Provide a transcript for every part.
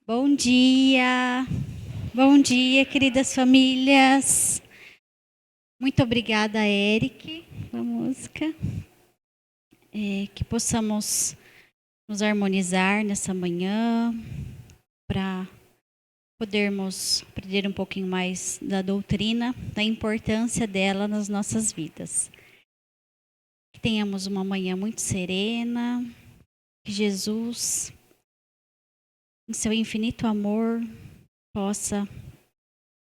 Bom dia, queridas famílias. Muito obrigada, Eric, pela música. Que possamos nos harmonizar nessa manhã para podermos aprender um pouquinho mais da doutrina, da importância dela nas nossas vidas. Que tenhamos uma manhã muito serena, que Jesus, em seu infinito amor, possa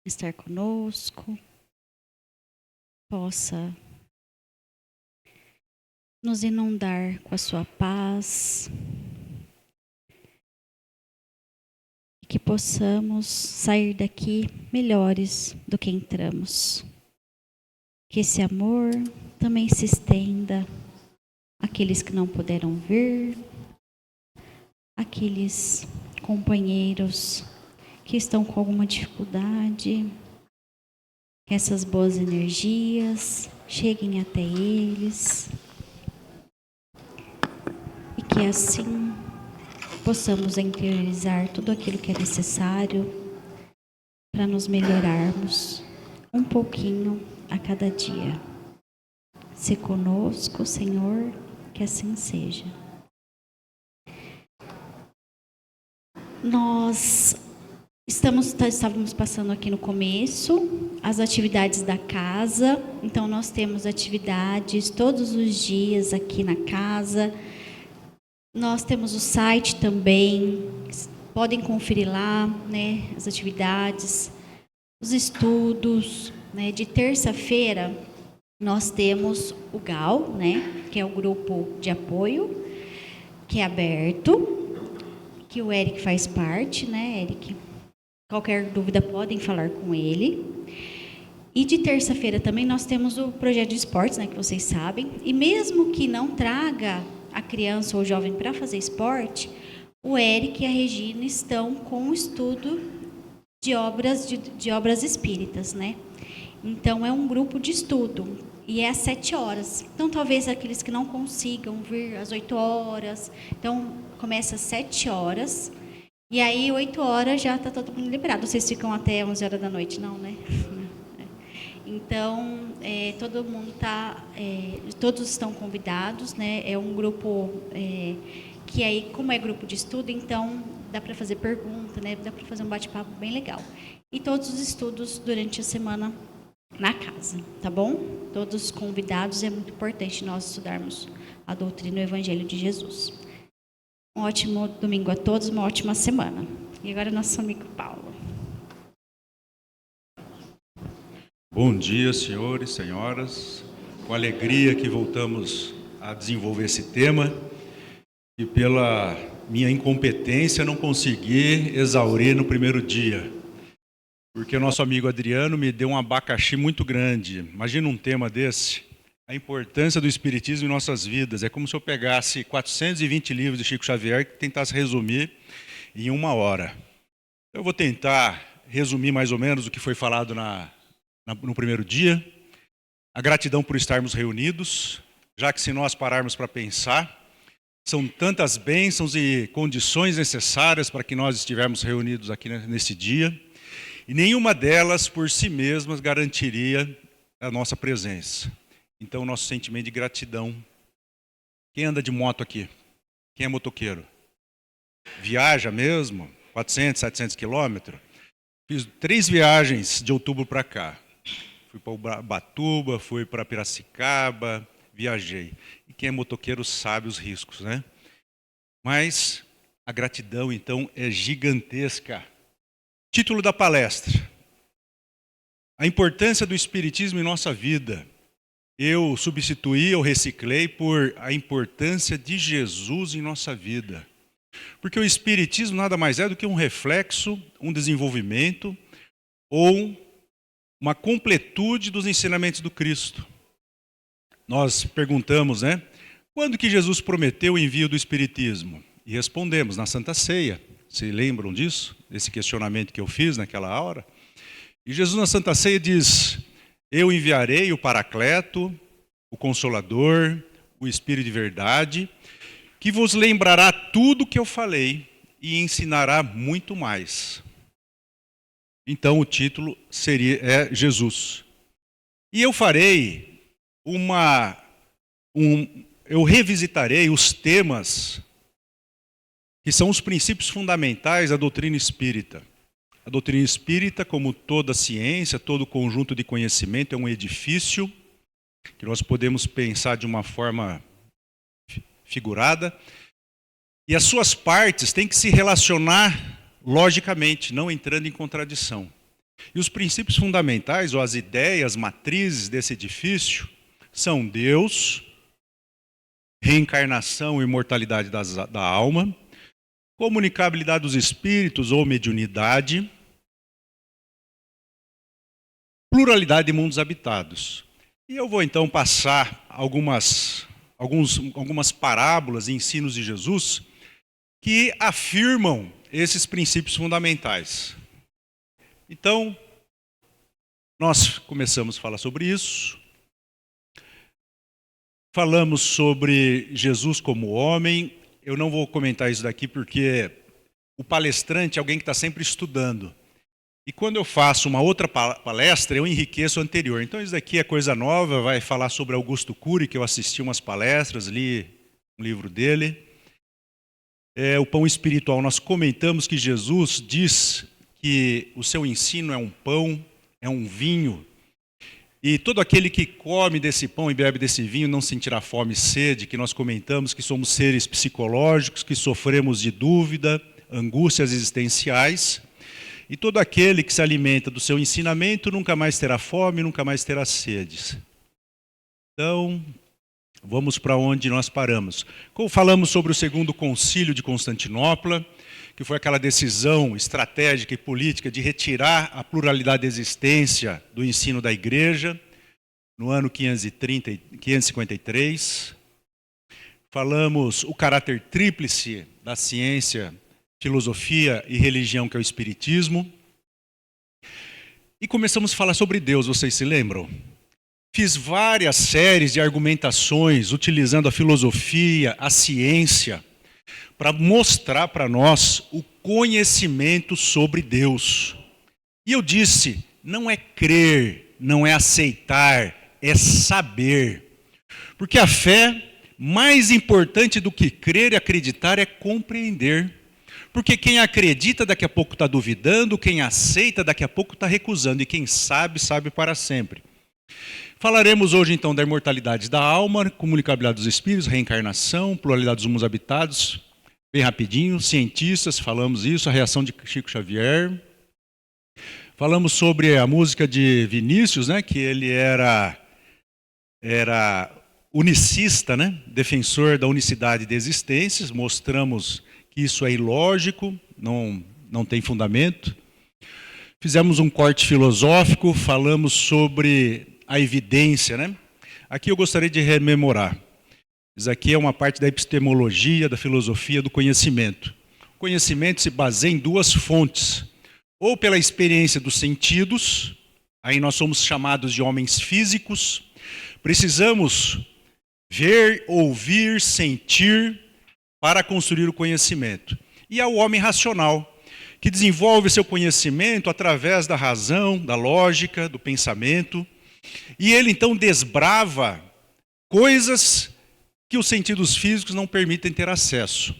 estar conosco, possa nos inundar com a sua paz e que possamos sair daqui melhores do que entramos. Que esse amor também se estenda àqueles que não puderam vir, àqueles companheiros que estão com alguma dificuldade, que essas boas energias cheguem até eles e que assim possamos interiorizar tudo aquilo que é necessário para nos melhorarmos um pouquinho a cada dia. Se conosco, Senhor, que assim seja. Nós estávamos passando aqui no começo as atividades da casa. Então nós temos atividades todos os dias aqui na casa. Nós temos o site também, podem conferir lá, né, as atividades, os estudos, né. De terça-feira nós temos o GAL, né, que é o grupo de apoio, que é aberto, que o Eric faz parte, né, Eric? Qualquer dúvida podem falar com ele. E de terça-feira também nós temos o projeto de esportes, né, que vocês sabem. E mesmo que não traga a criança ou o jovem para fazer esporte, o Eric e a Regina estão com o estudo de obras espíritas, né? Então é um grupo de estudo e é às 7 horas. Então talvez aqueles que não consigam vir às 8 horas, então começa às 7 horas. E aí, 8 horas já está todo mundo liberado. Vocês ficam até 11 horas da noite, não, né? Então, todo mundo todos estão convidados, né? É um grupo que aí, como é grupo de estudo, então dá para fazer pergunta, né? Dá para fazer um bate-papo bem legal. E todos os estudos durante a semana na casa, tá bom? Todos convidados, é muito importante nós estudarmos a doutrina e o Evangelho de Jesus. Um ótimo domingo a todos, uma ótima semana. E agora nosso amigo Paulo. Bom dia, senhores, senhoras. Com alegria que voltamos a desenvolver esse tema e pela minha incompetência não consegui exaurir no primeiro dia, porque o nosso amigo Adriano me deu um abacaxi muito grande. Imagina um tema desse, a importância do Espiritismo em nossas vidas. É como se eu pegasse 420 livros de Chico Xavier e tentasse resumir em 1 hora. Eu vou tentar resumir mais ou menos o que foi falado no primeiro dia. A gratidão por estarmos reunidos, já que se nós pararmos para pensar, são tantas bênçãos e condições necessárias para que nós estivermos reunidos aqui nesse dia, e nenhuma delas por si mesmas garantiria a nossa presença. Então, o nosso sentimento de gratidão. Quem anda de moto aqui? Quem é motoqueiro? Viaja mesmo? 400, 700 quilômetros? Fiz 3 viagens de outubro para cá. Fui para Ubatuba, fui para Piracicaba, viajei. E quem é motoqueiro sabe os riscos, né? Mas a gratidão, então, é gigantesca. Título da palestra: a importância do Espiritismo em nossa vida. Eu substituí, eu reciclei por a importância de Jesus em nossa vida. Porque o Espiritismo nada mais é do que um reflexo, um desenvolvimento ou uma completude dos ensinamentos do Cristo. Nós perguntamos, né? Quando que Jesus prometeu o envio do Espiritismo? E respondemos, na Santa Ceia. Se lembram disso? Desse questionamento que eu fiz naquela hora? E Jesus na Santa Ceia diz: eu enviarei o Paracleto, o Consolador, o Espírito de verdade, que vos lembrará tudo que eu falei e ensinará muito mais. Então o título é Jesus. E eu farei eu revisitarei os temas que são os princípios fundamentais da doutrina espírita. A doutrina espírita, como toda ciência, todo conjunto de conhecimento, é um edifício que nós podemos pensar de uma forma figurada. E as suas partes têm que se relacionar logicamente, não entrando em contradição. E os princípios fundamentais, ou as ideias, matrizes desse edifício, são Deus, reencarnação e imortalidade da alma, comunicabilidade dos espíritos ou mediunidade, pluralidade de mundos habitados. E eu vou então passar algumas parábolas e ensinos de Jesus que afirmam esses princípios fundamentais. Então, nós começamos a falar sobre isso. Falamos sobre Jesus como homem. Eu não vou comentar isso daqui porque o palestrante é alguém que está sempre estudando. E quando eu faço uma outra palestra, eu enriqueço o anterior. Então isso daqui é coisa nova, vai falar sobre Augusto Cury, que eu assisti umas palestras, li um livro dele. O pão espiritual, nós comentamos que Jesus diz que o seu ensino é um pão, é um vinho. E todo aquele que come desse pão e bebe desse vinho não sentirá fome e sede, que nós comentamos que somos seres psicológicos, que sofremos de dúvida, angústias existenciais. E todo aquele que se alimenta do seu ensinamento nunca mais terá fome, nunca mais terá sedes. Então, vamos para onde nós paramos. Falamos sobre o segundo concílio de Constantinopla, que foi aquela decisão estratégica e política de retirar a pluralidade de existência do ensino da igreja, no ano 553. Falamos o caráter tríplice da ciência, filosofia e religião, que é o espiritismo. E começamos a falar sobre Deus, vocês se lembram? Fiz várias séries de argumentações utilizando a filosofia, a ciência, para mostrar para nós o conhecimento sobre Deus. E eu disse, não é crer, não é aceitar, é saber. Porque a fé, mais importante do que crer e acreditar, é compreender. Porque quem acredita daqui a pouco está duvidando, quem aceita daqui a pouco está recusando, e quem sabe, sabe para sempre. Falaremos hoje então da imortalidade da alma, comunicabilidade dos espíritos, reencarnação, pluralidade dos mundos habitados, bem rapidinho, cientistas, falamos isso, a reação de Chico Xavier. Falamos sobre a música de Vinícius, né, que ele era unicista, né, defensor da unicidade de existências, mostramos que isso é ilógico, não tem fundamento. Fizemos um corte filosófico, falamos sobre a evidência, né? Aqui eu gostaria de rememorar. Isso aqui é uma parte da epistemologia, da filosofia do conhecimento. O conhecimento se baseia em duas fontes. Ou pela experiência dos sentidos, aí nós somos chamados de homens físicos. Precisamos ver, ouvir, sentir para construir o conhecimento. E ao homem racional, que desenvolve seu conhecimento através da razão, da lógica, do pensamento. E ele então desbrava coisas que os sentidos físicos não permitem ter acesso.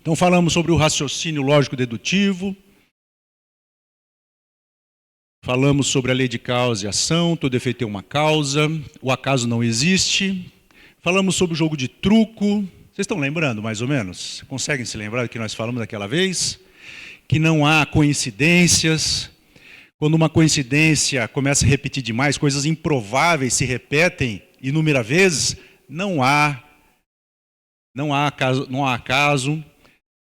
Então falamos sobre o raciocínio lógico-dedutivo, falamos sobre a lei de causa e ação, todo efeito tem uma causa, o acaso não existe, falamos sobre o jogo de truco. Vocês estão lembrando mais ou menos? Conseguem se lembrar do que nós falamos daquela vez? Que não há coincidências. Quando uma coincidência começa a repetir demais, coisas improváveis se repetem inúmeras vezes, não há acaso,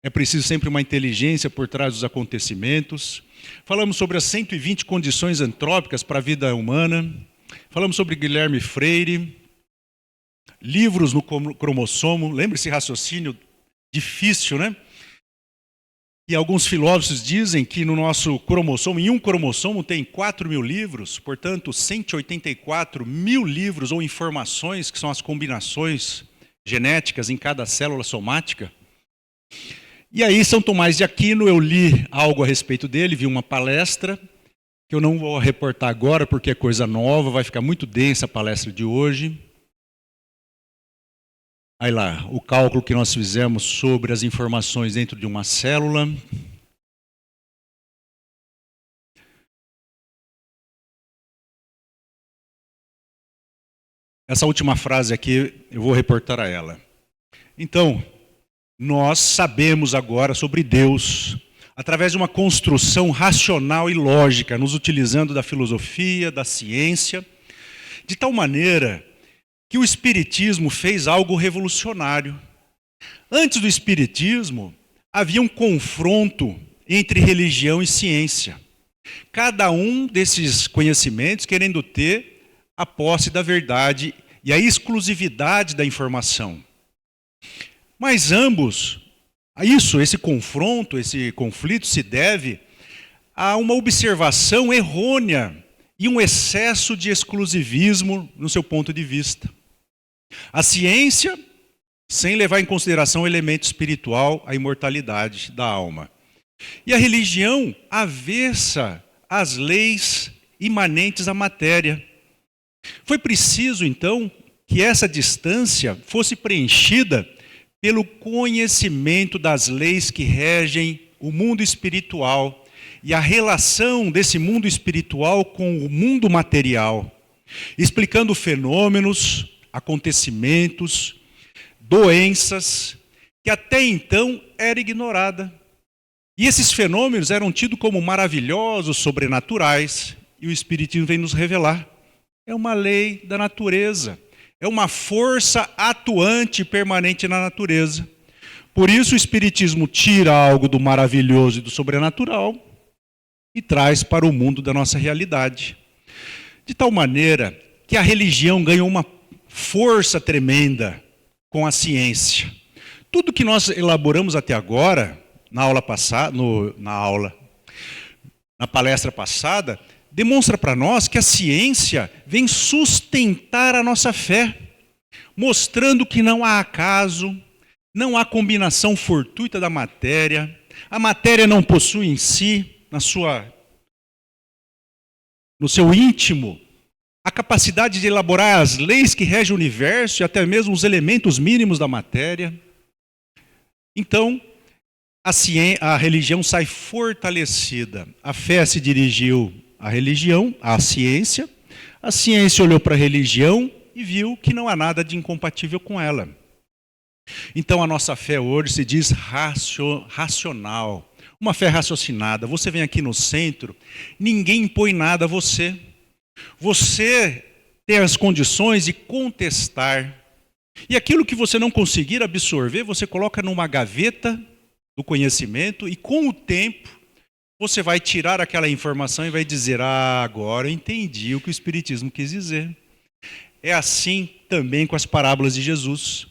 é preciso sempre uma inteligência por trás dos acontecimentos. Falamos sobre as 120 condições antrópicas para a vida humana, falamos sobre Guilherme Freire, livros no cromossomo, lembra esse raciocínio difícil, né? E alguns filósofos dizem que no nosso cromossomo, em um cromossomo tem 4.000 livros, portanto 184.000 livros ou informações, que são as combinações genéticas em cada célula somática. E aí, São Tomás de Aquino, eu li algo a respeito dele, vi uma palestra, que eu não vou reportar agora porque é coisa nova, vai ficar muito densa a palestra de hoje. Aí lá, o cálculo que nós fizemos sobre as informações dentro de uma célula. Essa última frase aqui, eu vou reportar a ela. Então, nós sabemos agora sobre Deus, através de uma construção racional e lógica, nos utilizando da filosofia, da ciência, de tal maneira que o Espiritismo fez algo revolucionário. Antes do Espiritismo, havia um confronto entre religião e ciência. Cada um desses conhecimentos querendo ter a posse da verdade e a exclusividade da informação. Mas ambos, esse confronto, esse conflito se deve a uma observação errônea e um excesso de exclusivismo no seu ponto de vista. A ciência, sem levar em consideração o elemento espiritual, a imortalidade da alma. E a religião, avessa às leis imanentes à matéria. Foi preciso, então, que essa distância fosse preenchida pelo conhecimento das leis que regem o mundo espiritual e a relação desse mundo espiritual com o mundo material, explicando fenômenos, acontecimentos, doenças, que até então era ignorada. E esses fenômenos eram tidos como maravilhosos, sobrenaturais, e o Espiritismo vem nos revelar. É uma lei da natureza. É uma força atuante e permanente na natureza. Por isso o Espiritismo tira algo do maravilhoso e do sobrenatural e traz para o mundo da nossa realidade. De tal maneira que a religião ganhou uma força tremenda com a ciência. Tudo que nós elaboramos até agora, na palestra passada, demonstra para nós que a ciência vem sustentar a nossa fé, mostrando que não há acaso, não há combinação fortuita da matéria, a matéria não possui em si, no seu íntimo, a capacidade de elaborar as leis que regem o universo e até mesmo os elementos mínimos da matéria. Então, a religião sai fortalecida. A fé se dirigiu à religião, à ciência. A ciência olhou para a religião e viu que não há nada de incompatível com ela. Então, a nossa fé hoje se diz racional. Uma fé raciocinada. Você vem aqui no centro, ninguém impõe nada a você. Você tem as condições de contestar. E aquilo que você não conseguir absorver, você coloca numa gaveta do conhecimento e com o tempo você vai tirar aquela informação e vai dizer: agora eu entendi o que o Espiritismo quis dizer. É assim também com as parábolas de Jesus.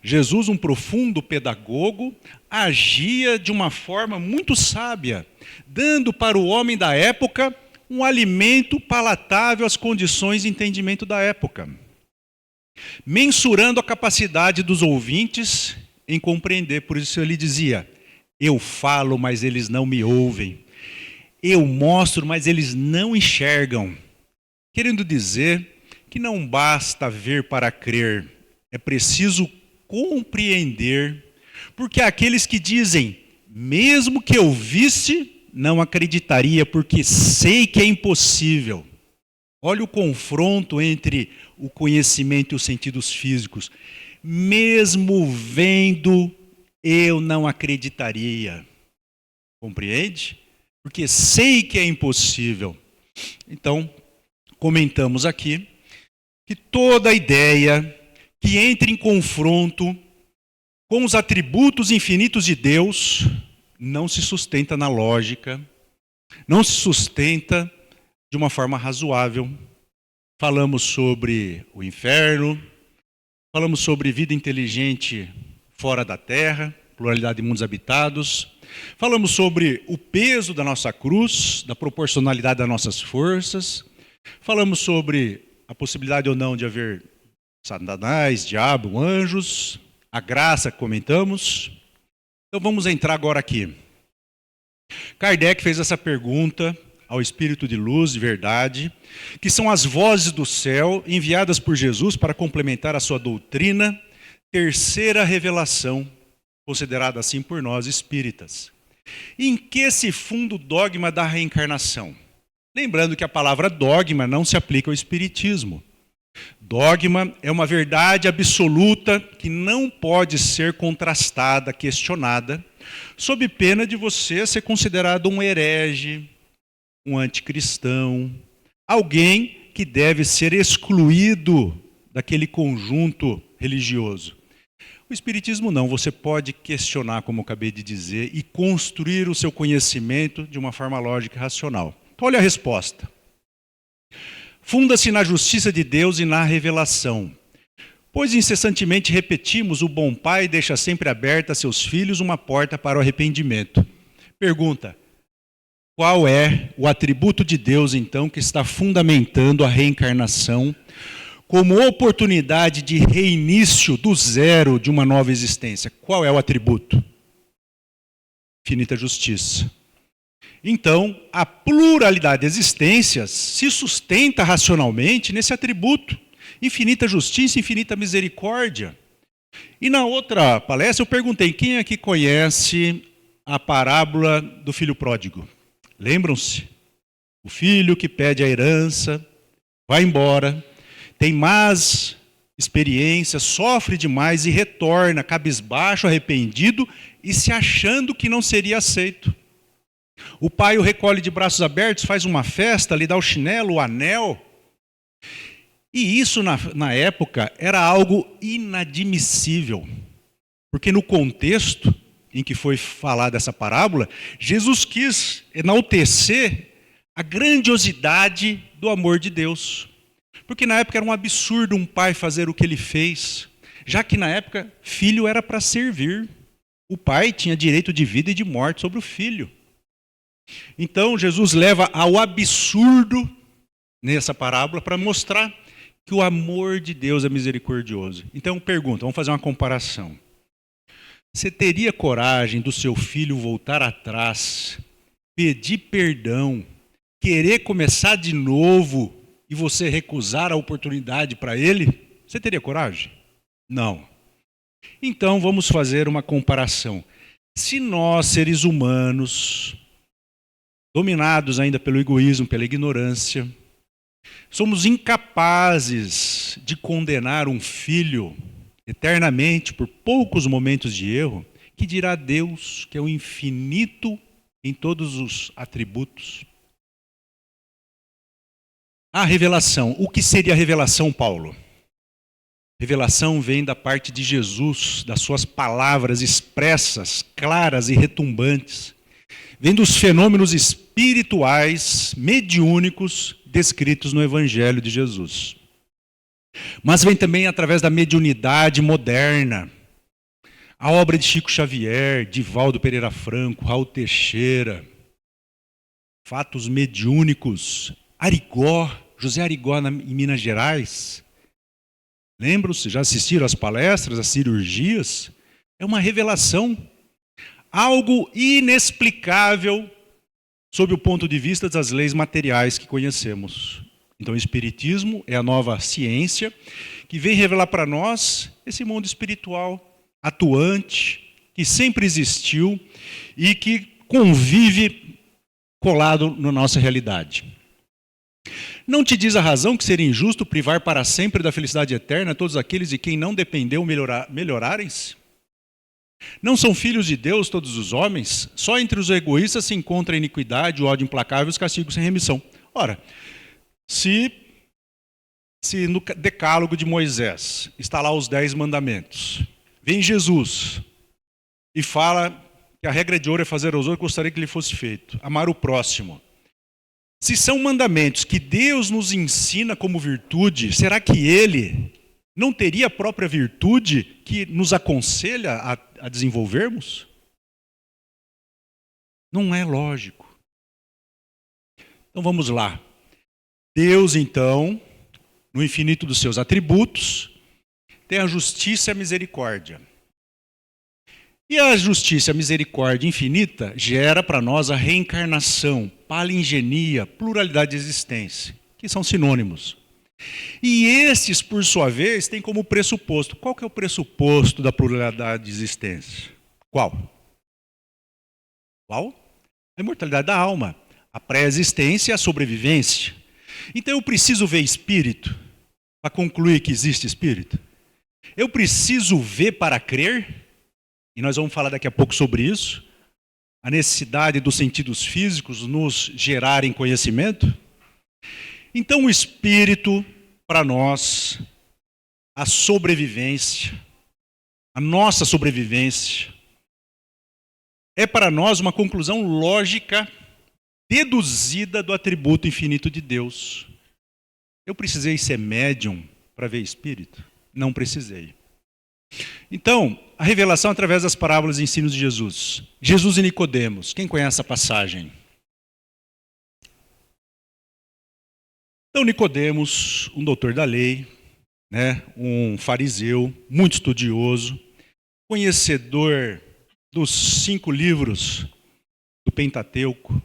Jesus, um profundo pedagogo, agia de uma forma muito sábia, dando para o homem da época um alimento palatável às condições de entendimento da época, mensurando a capacidade dos ouvintes em compreender. Por isso ele dizia: eu falo, mas eles não me ouvem. Eu mostro, mas eles não enxergam. Querendo dizer que não basta ver para crer, é preciso compreender, porque há aqueles que dizem: mesmo que eu visse, não acreditaria, porque sei que é impossível. Olha o confronto entre o conhecimento e os sentidos físicos. Mesmo vendo, eu não acreditaria. Compreende? Porque sei que é impossível. Então, comentamos aqui que toda ideia que entre em confronto com os atributos infinitos de Deus não se sustenta na lógica, não se sustenta de uma forma razoável. Falamos sobre o inferno, falamos sobre vida inteligente fora da terra, pluralidade de mundos habitados. Falamos sobre o peso da nossa cruz, da proporcionalidade das nossas forças. Falamos sobre a possibilidade ou não de haver Satanás, diabo, anjos, a graça que comentamos. Então vamos entrar agora aqui. Kardec fez essa pergunta ao Espírito de luz, de verdade, que são as vozes do céu enviadas por Jesus para complementar a sua doutrina, terceira revelação, considerada assim por nós espíritas. Em que se funda o dogma da reencarnação? Lembrando que a palavra dogma não se aplica ao espiritismo. Dogma é uma verdade absoluta que não pode ser contrastada, questionada, sob pena de você ser considerado um herege, um anticristão, alguém que deve ser excluído daquele conjunto religioso. O espiritismo não, você pode questionar, como eu acabei de dizer, e construir o seu conhecimento de uma forma lógica e racional. Então, olha a resposta. Funda-se na justiça de Deus e na revelação, pois incessantemente repetimos, o bom pai deixa sempre aberta a seus filhos uma porta para o arrependimento. Pergunta: qual é o atributo de Deus, então, que está fundamentando a reencarnação como oportunidade de reinício do zero de uma nova existência? Qual é o atributo? Infinita justiça. Então, a pluralidade de existências se sustenta racionalmente nesse atributo. Infinita justiça, infinita misericórdia. E na outra palestra eu perguntei, quem aqui conhece a parábola do filho pródigo? Lembram-se? O filho que pede a herança, vai embora, tem más experiências, sofre demais e retorna cabisbaixo, arrependido e se achando que não seria aceito. O pai o recolhe de braços abertos, faz uma festa, lhe dá o chinelo, o anel. E isso na época era algo inadmissível, porque no contexto em que foi falada essa parábola, Jesus quis enaltecer a grandiosidade do amor de Deus. Porque na época era um absurdo um pai fazer o que ele fez, já que na época filho era para servir. O pai tinha direito de vida e de morte sobre o filho. Então Jesus leva ao absurdo nessa parábola para mostrar que o amor de Deus é misericordioso. Então pergunta, vamos fazer uma comparação. Você teria coragem do seu filho voltar atrás, pedir perdão, querer começar de novo e você recusar a oportunidade para ele? Você teria coragem? Não. Então vamos fazer uma comparação. Se nós, seres humanos, dominados ainda pelo egoísmo, pela ignorância, somos incapazes de condenar um filho eternamente por poucos momentos de erro, que dirá Deus, que é o infinito em todos os atributos. A revelação. O que seria a revelação, Paulo? Revelação vem da parte de Jesus, das suas palavras expressas, claras e retumbantes. Vem dos fenômenos espirituais, mediúnicos, descritos no Evangelho de Jesus. Mas vem também através da mediunidade moderna. A obra de Chico Xavier, Divaldo Pereira Franco, Raul Teixeira, fatos mediúnicos, Arigó, José Arigó em Minas Gerais. Lembram-se? Já assistiram às palestras, às cirurgias? É uma revelação. Algo inexplicável sob o ponto de vista das leis materiais que conhecemos. Então o Espiritismo é a nova ciência que vem revelar para nós esse mundo espiritual atuante, que sempre existiu e que convive colado na nossa realidade. Não te diz a razão que seria injusto privar para sempre da felicidade eterna todos aqueles de quem não dependeu melhorarem-se? Não são filhos de Deus todos os homens? Só entre os egoístas se encontra a iniquidade, o ódio implacável e os castigos sem remissão. Ora, se no decálogo de Moisés está lá os 10 mandamentos, vem Jesus e fala que a regra de ouro é fazer aos outros, gostaria que lhe fosse feito, amar o próximo. Se são mandamentos que Deus nos ensina como virtude, será que Ele não teria a própria virtude que nos aconselha a desenvolvermos? Não é lógico. Então vamos lá. Deus, então, no infinito dos seus atributos, tem a justiça e a misericórdia. E a justiça, a misericórdia infinita, gera para nós a reencarnação, palingenia, pluralidade de existência, que são sinônimos. E esses, por sua vez, têm como pressuposto. Qual que é o pressuposto da pluralidade de existência? Qual? Qual? A imortalidade da alma, a pré-existência e a sobrevivência. Então eu preciso ver espírito para concluir que existe espírito? Eu preciso ver para crer? E nós vamos falar daqui a pouco sobre isso. A necessidade dos sentidos físicos nos gerarem conhecimento. Então o espírito, para nós, a sobrevivência, a nossa sobrevivência, é para nós uma conclusão lógica, deduzida do atributo infinito de Deus. Eu precisei ser médium para ver espírito? Não precisei. Então, a revelação através das parábolas e ensinos de Jesus. Jesus e Nicodemos. Quem conhece essa passagem? Então, Nicodemos, um doutor da lei, né, um fariseu, muito estudioso, conhecedor dos 5 livros do Pentateuco.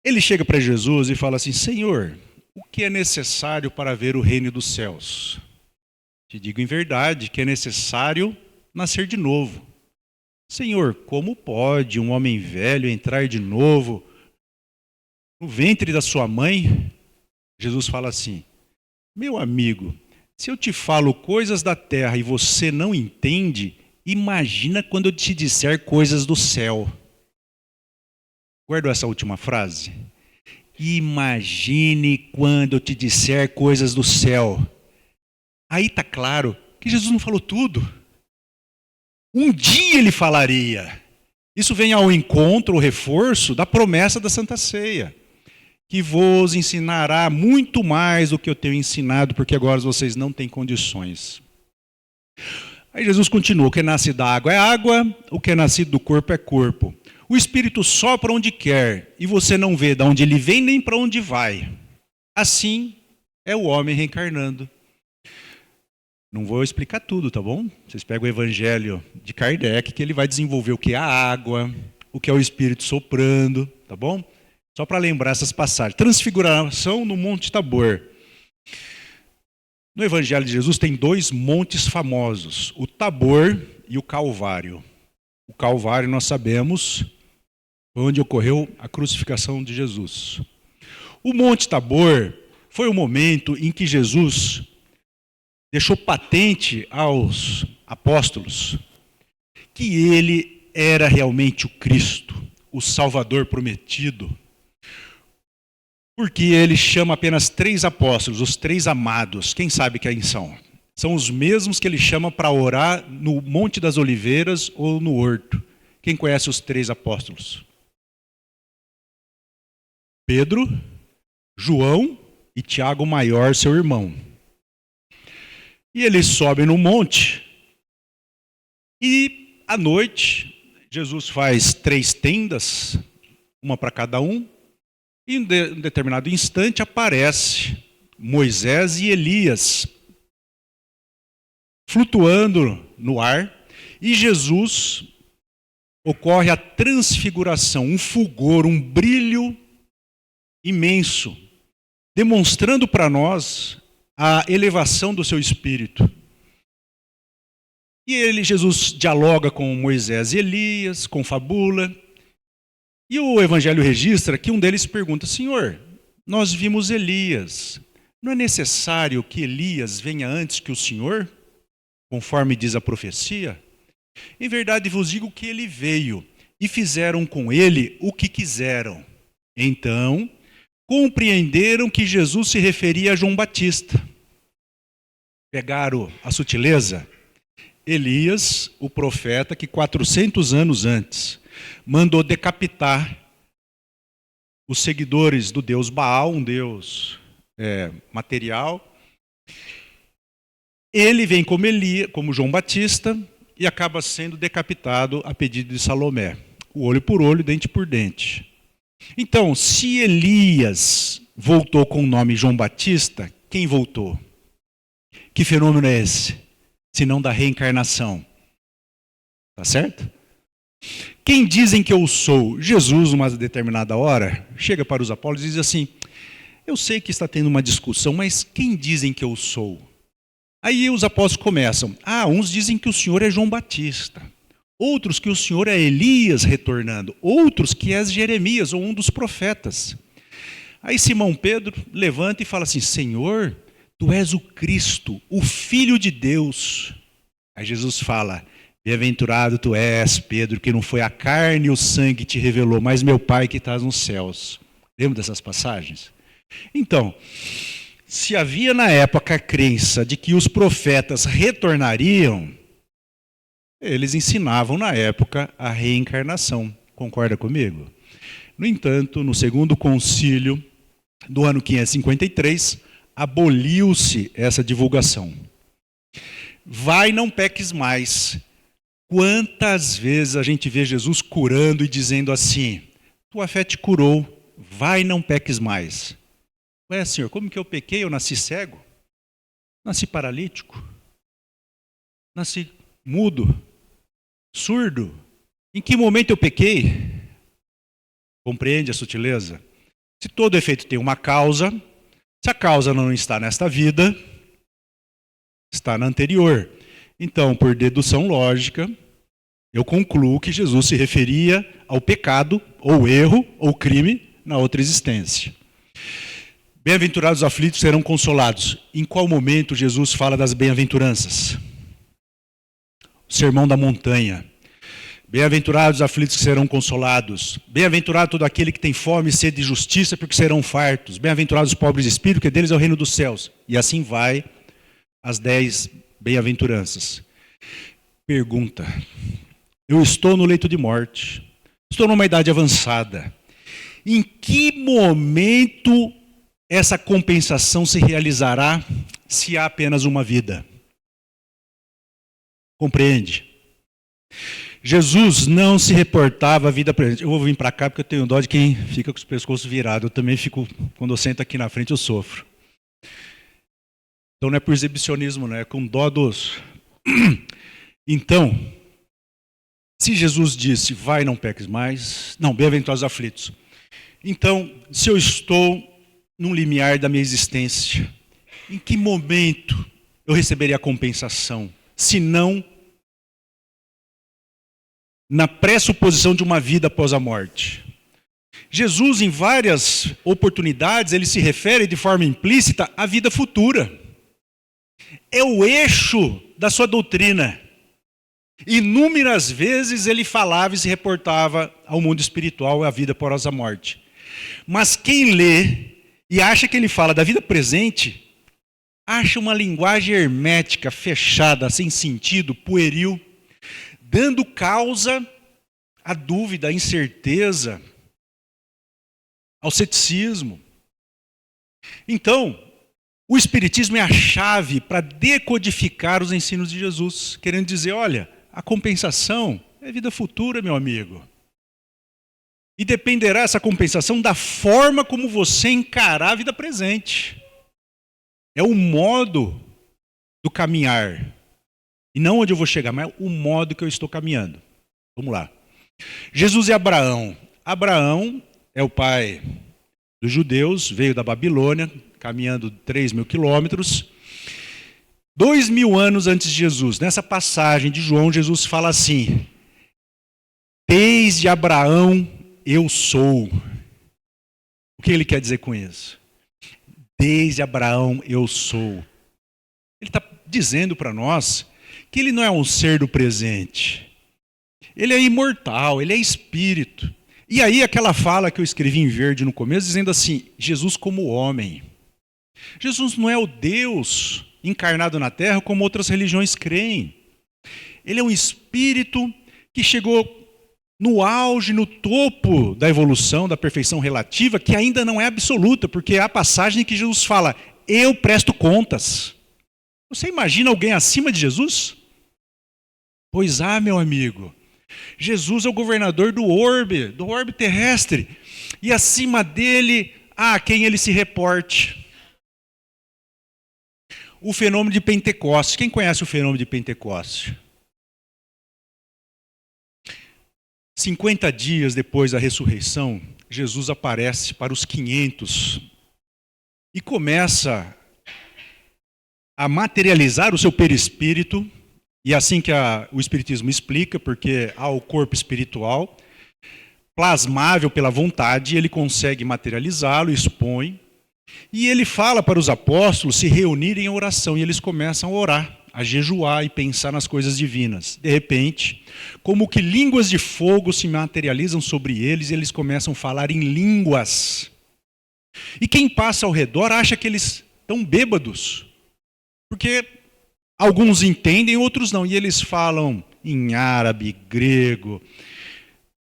Ele chega para Jesus e fala assim: Senhor, o que é necessário para ver o reino dos céus? Te digo em verdade que é necessário nascer de novo. Senhor, como pode um homem velho entrar de novo no ventre da sua mãe? Jesus fala assim: meu amigo, se eu te falo coisas da terra e você não entende, imagina quando eu te disser coisas do céu. Guardou essa última frase? Imagine quando eu te disser coisas do céu. Aí está claro que Jesus não falou tudo. Um dia ele falaria. Isso vem ao encontro, o reforço da promessa da Santa Ceia, que vos ensinará muito mais do que eu tenho ensinado, porque agora vocês não têm condições. Aí Jesus continua: o que nasce da água é água, o que é nascido do corpo é corpo. O Espírito sopra onde quer, e você não vê de onde ele vem nem para onde vai. Assim é o homem reencarnando. Não vou explicar tudo, tá bom? Vocês pegam o Evangelho de Kardec, que ele vai desenvolver o que é a água, o que é o Espírito soprando, tá bom? Só para lembrar essas passagens. Transfiguração no Monte Tabor. No Evangelho de Jesus tem 2 montes famosos, o Tabor e o Calvário. O Calvário, nós sabemos, foi onde ocorreu a crucificação de Jesus. O Monte Tabor foi o momento em que Jesus deixou patente aos apóstolos que ele era realmente o Cristo, o Salvador prometido. Porque ele chama apenas 3 apóstolos, os 3 amados. Quem sabe quem são? São os mesmos que ele chama para orar no Monte das Oliveiras ou no Horto. Quem conhece os 3 apóstolos? Pedro, João e Tiago Maior, seu irmão. E eles sobem no monte e à noite Jesus faz 3 tendas, uma para cada um, e em um determinado instante aparece Moisés e Elias flutuando no ar, e Jesus ocorre a transfiguração, um fulgor, um brilho imenso, demonstrando para nós a elevação do seu espírito. E Jesus dialoga com Moisés e Elias, confabula. E o Evangelho registra que um deles pergunta: Senhor, nós vimos Elias. Não é necessário que Elias venha antes que o Senhor, conforme diz a profecia? Em verdade vos digo que ele veio, e fizeram com ele o que quiseram. Então compreenderam que Jesus se referia a João Batista. Pegaram a sutileza? Elias, o profeta que 400 anos antes mandou decapitar os seguidores do deus Baal, um deus material. Ele vem como João Batista e acaba sendo decapitado a pedido de Salomé. O olho por olho, dente por dente. Então, se Elias voltou com o nome João Batista, quem voltou? Que fenômeno é esse? Se não da reencarnação. Tá certo? Quem dizem que eu sou? Jesus, numa determinada hora, chega para os apóstolos e diz assim: eu sei que está tendo uma discussão, mas quem dizem que eu sou? Aí os apóstolos começam. Uns dizem que o Senhor é João Batista. Outros que o Senhor é Elias retornando. Outros que és Jeremias ou um dos profetas. Aí Simão Pedro levanta e fala assim: Senhor, tu és o Cristo, o Filho de Deus. Aí Jesus fala: bem-aventurado tu és, Pedro, que não foi a carne e o sangue que te revelou, mas meu Pai que está nos céus. Lembra dessas passagens? Então, se havia na época a crença de que os profetas retornariam, eles ensinavam na época a reencarnação. Concorda comigo? No entanto, no segundo concílio do ano 553, aboliu-se essa divulgação. Vai, não peques mais. Quantas vezes a gente vê Jesus curando e dizendo assim: tua fé te curou, vai, não peques mais. Ué, Senhor, como que eu pequei? Eu nasci cego? Nasci paralítico? Nasci mudo? Surdo? Em que momento eu pequei? Compreende a sutileza? Se todo efeito tem uma causa, se a causa não está nesta vida, está na anterior. Então, por dedução lógica, eu concluo que Jesus se referia ao pecado, ou erro, ou crime na outra existência. Bem-aventurados os aflitos serão consolados. Em qual momento Jesus fala das bem-aventuranças? O Sermão da Montanha. Bem-aventurados os aflitos que serão consolados. Bem-aventurado todo aquele que tem fome e sede de justiça, porque serão fartos. Bem-aventurados os pobres de espírito, que deles é o reino dos céus. E assim vai as 10 bem-aventuranças. Pergunta: eu estou no leito de morte, estou numa idade avançada. Em que momento essa compensação se realizará se há apenas uma vida? Compreende? Jesus não se reportava à vida presente. Eu vou vir para cá porque eu tenho dó de quem fica com os pescoços virados. Eu também fico, quando eu sento aqui na frente, eu sofro. Então não é por exibicionismo, não é com dó dos... Então, se Jesus disse, vai, não peques mais, não, bem-aventurados os aflitos. Então, se eu estou num limiar da minha existência, em que momento eu receberia a compensação? Se não na pressuposição de uma vida após a morte. Jesus, em várias oportunidades, ele se refere de forma implícita à vida futura. É o eixo da sua doutrina. Inúmeras vezes ele falava e se reportava ao mundo espiritual e à vida após a morte. Mas quem lê e acha que ele fala da vida presente, acha uma linguagem hermética, fechada, sem sentido, pueril, dando causa à dúvida, à incerteza, ao ceticismo. Então, o Espiritismo é a chave para decodificar os ensinos de Jesus, querendo dizer, olha, a compensação é vida futura, meu amigo. E dependerá essa compensação da forma como você encarar a vida presente. É o modo do caminhar. E não onde eu vou chegar, mas o modo que eu estou caminhando. Vamos lá. Jesus e Abraão. Abraão é o pai dos judeus, veio da Babilônia, caminhando 3.000 quilômetros. 2.000 anos antes de Jesus, nessa passagem de João, Jesus fala assim: desde Abraão eu sou. O que ele quer dizer com isso? Desde Abraão eu sou. Ele está dizendo para nós que ele não é um ser do presente. Ele é imortal, ele é espírito. E aí aquela fala que eu escrevi em verde no começo, dizendo assim, Jesus como homem. Jesus não é o Deus encarnado na terra como outras religiões creem. Ele é um espírito que chegou no auge, no topo da evolução, da perfeição relativa, que ainda não é absoluta, porque há a passagem em que Jesus fala, eu presto contas. Você imagina alguém acima de Jesus? Pois há, meu amigo. Jesus é o governador do orbe terrestre. E acima dele, há quem ele se reporte. O fenômeno de Pentecostes. Quem conhece o fenômeno de Pentecostes? 50 dias depois da ressurreição, Jesus aparece para os 500 e começa a materializar o seu perispírito, e é assim que o Espiritismo explica, porque há o corpo espiritual, plasmável pela vontade, ele consegue materializá-lo, expõe, e ele fala para os apóstolos se reunirem em oração, e eles começam a orar, a jejuar e pensar nas coisas divinas. De repente, como que línguas de fogo se materializam sobre eles, e eles começam a falar em línguas. E quem passa ao redor acha que eles estão bêbados, porque alguns entendem, outros não, e eles falam em árabe, grego,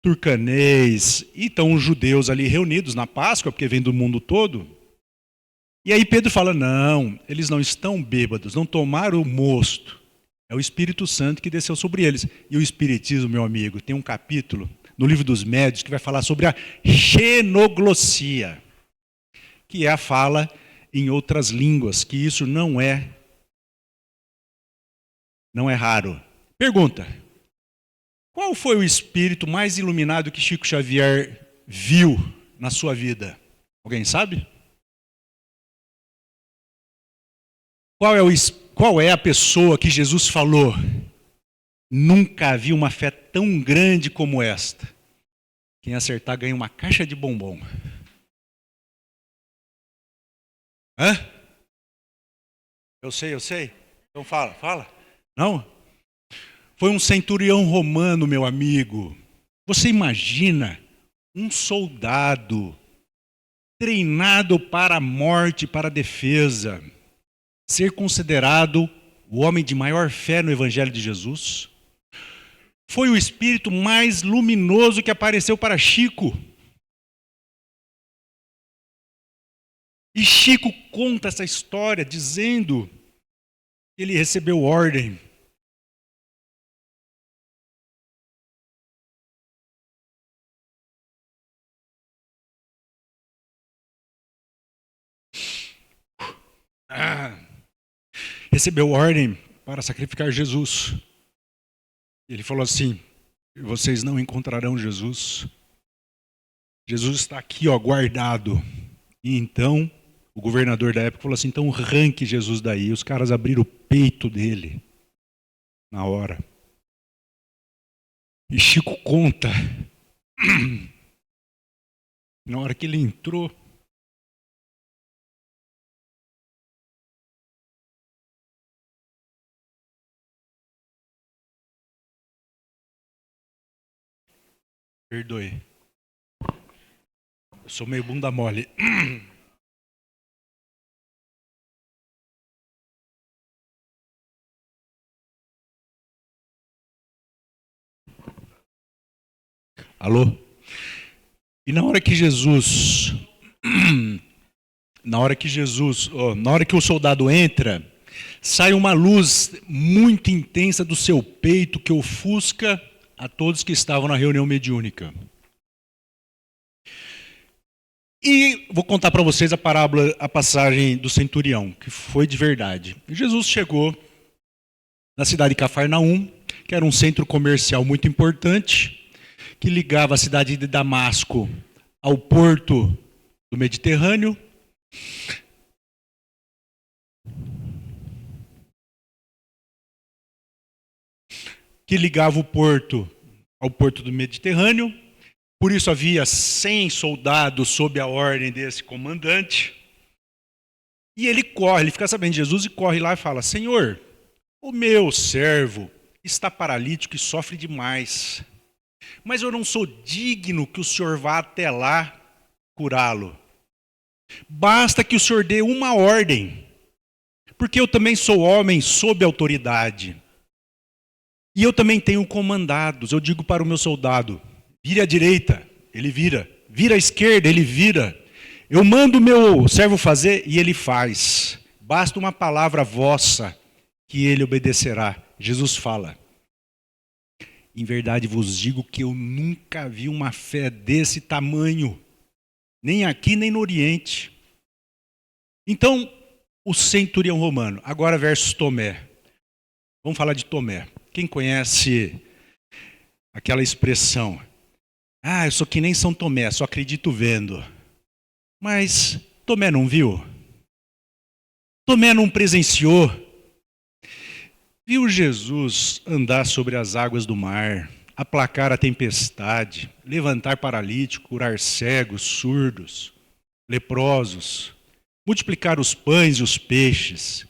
turcanês, e estão os judeus ali reunidos na Páscoa, porque vem do mundo todo. E aí Pedro fala, não, eles não estão bêbados, não tomaram o mosto. É o Espírito Santo que desceu sobre eles. E o Espiritismo, meu amigo, tem um capítulo no Livro dos Médiuns que vai falar sobre a xenoglossia, que é a fala em outras línguas, que isso não é raro. Pergunta, qual foi o espírito mais iluminado que Chico Xavier viu na sua vida? Alguém sabe? Qual é a pessoa que Jesus falou? Nunca vi uma fé tão grande como esta. Quem acertar ganha uma caixa de bombom. Hã? Eu sei. Então fala. Não? Foi um centurião romano, meu amigo. Você imagina um soldado treinado para a morte, para a defesa, ser considerado o homem de maior fé no Evangelho de Jesus? Foi o espírito mais luminoso que apareceu para Chico. E Chico conta essa história dizendo que ele recebeu ordem. Recebeu ordem para sacrificar Jesus. Ele falou assim, vocês não encontrarão Jesus. Jesus está aqui, ó, guardado. E então, o governador da época falou assim, então arranque Jesus daí. E os caras abriram o peito dele na hora. E Chico conta, na hora que ele entrou, perdoe, eu sou meio bunda mole. Alô? E na hora que o soldado entra, sai uma luz muito intensa do seu peito que ofusca a todos que estavam na reunião mediúnica. E vou contar para vocês a parábola, a passagem do centurião, que foi de verdade. Jesus chegou na cidade de Cafarnaum, que era um centro comercial muito importante, que ligava a cidade de Damasco ao porto do Mediterrâneo. Que ligava o porto ao porto do Mediterrâneo. Por isso havia 100 soldados sob a ordem desse comandante. E ele fica sabendo de Jesus e corre lá e fala, Senhor, o meu servo está paralítico e sofre demais. Mas eu não sou digno que o Senhor vá até lá curá-lo. Basta que o Senhor dê uma ordem, porque eu também sou homem sob autoridade. E eu também tenho comandados. Eu digo para o meu soldado, vire à direita, ele vira. Vira à esquerda, ele vira. Eu mando o meu servo fazer e ele faz. Basta uma palavra vossa que ele obedecerá. Jesus fala. Em verdade vos digo que eu nunca vi uma fé desse tamanho, nem aqui nem no Oriente. Então, o centurião romano, agora versus Tomé. Vamos falar de Tomé. Quem conhece aquela expressão, Ah, eu sou que nem São Tomé, só acredito vendo. Mas Tomé não viu? Tomé não presenciou? Viu Jesus andar sobre as águas do mar, aplacar a tempestade, levantar paralítico, curar cegos, surdos, leprosos, multiplicar os pães e os peixes.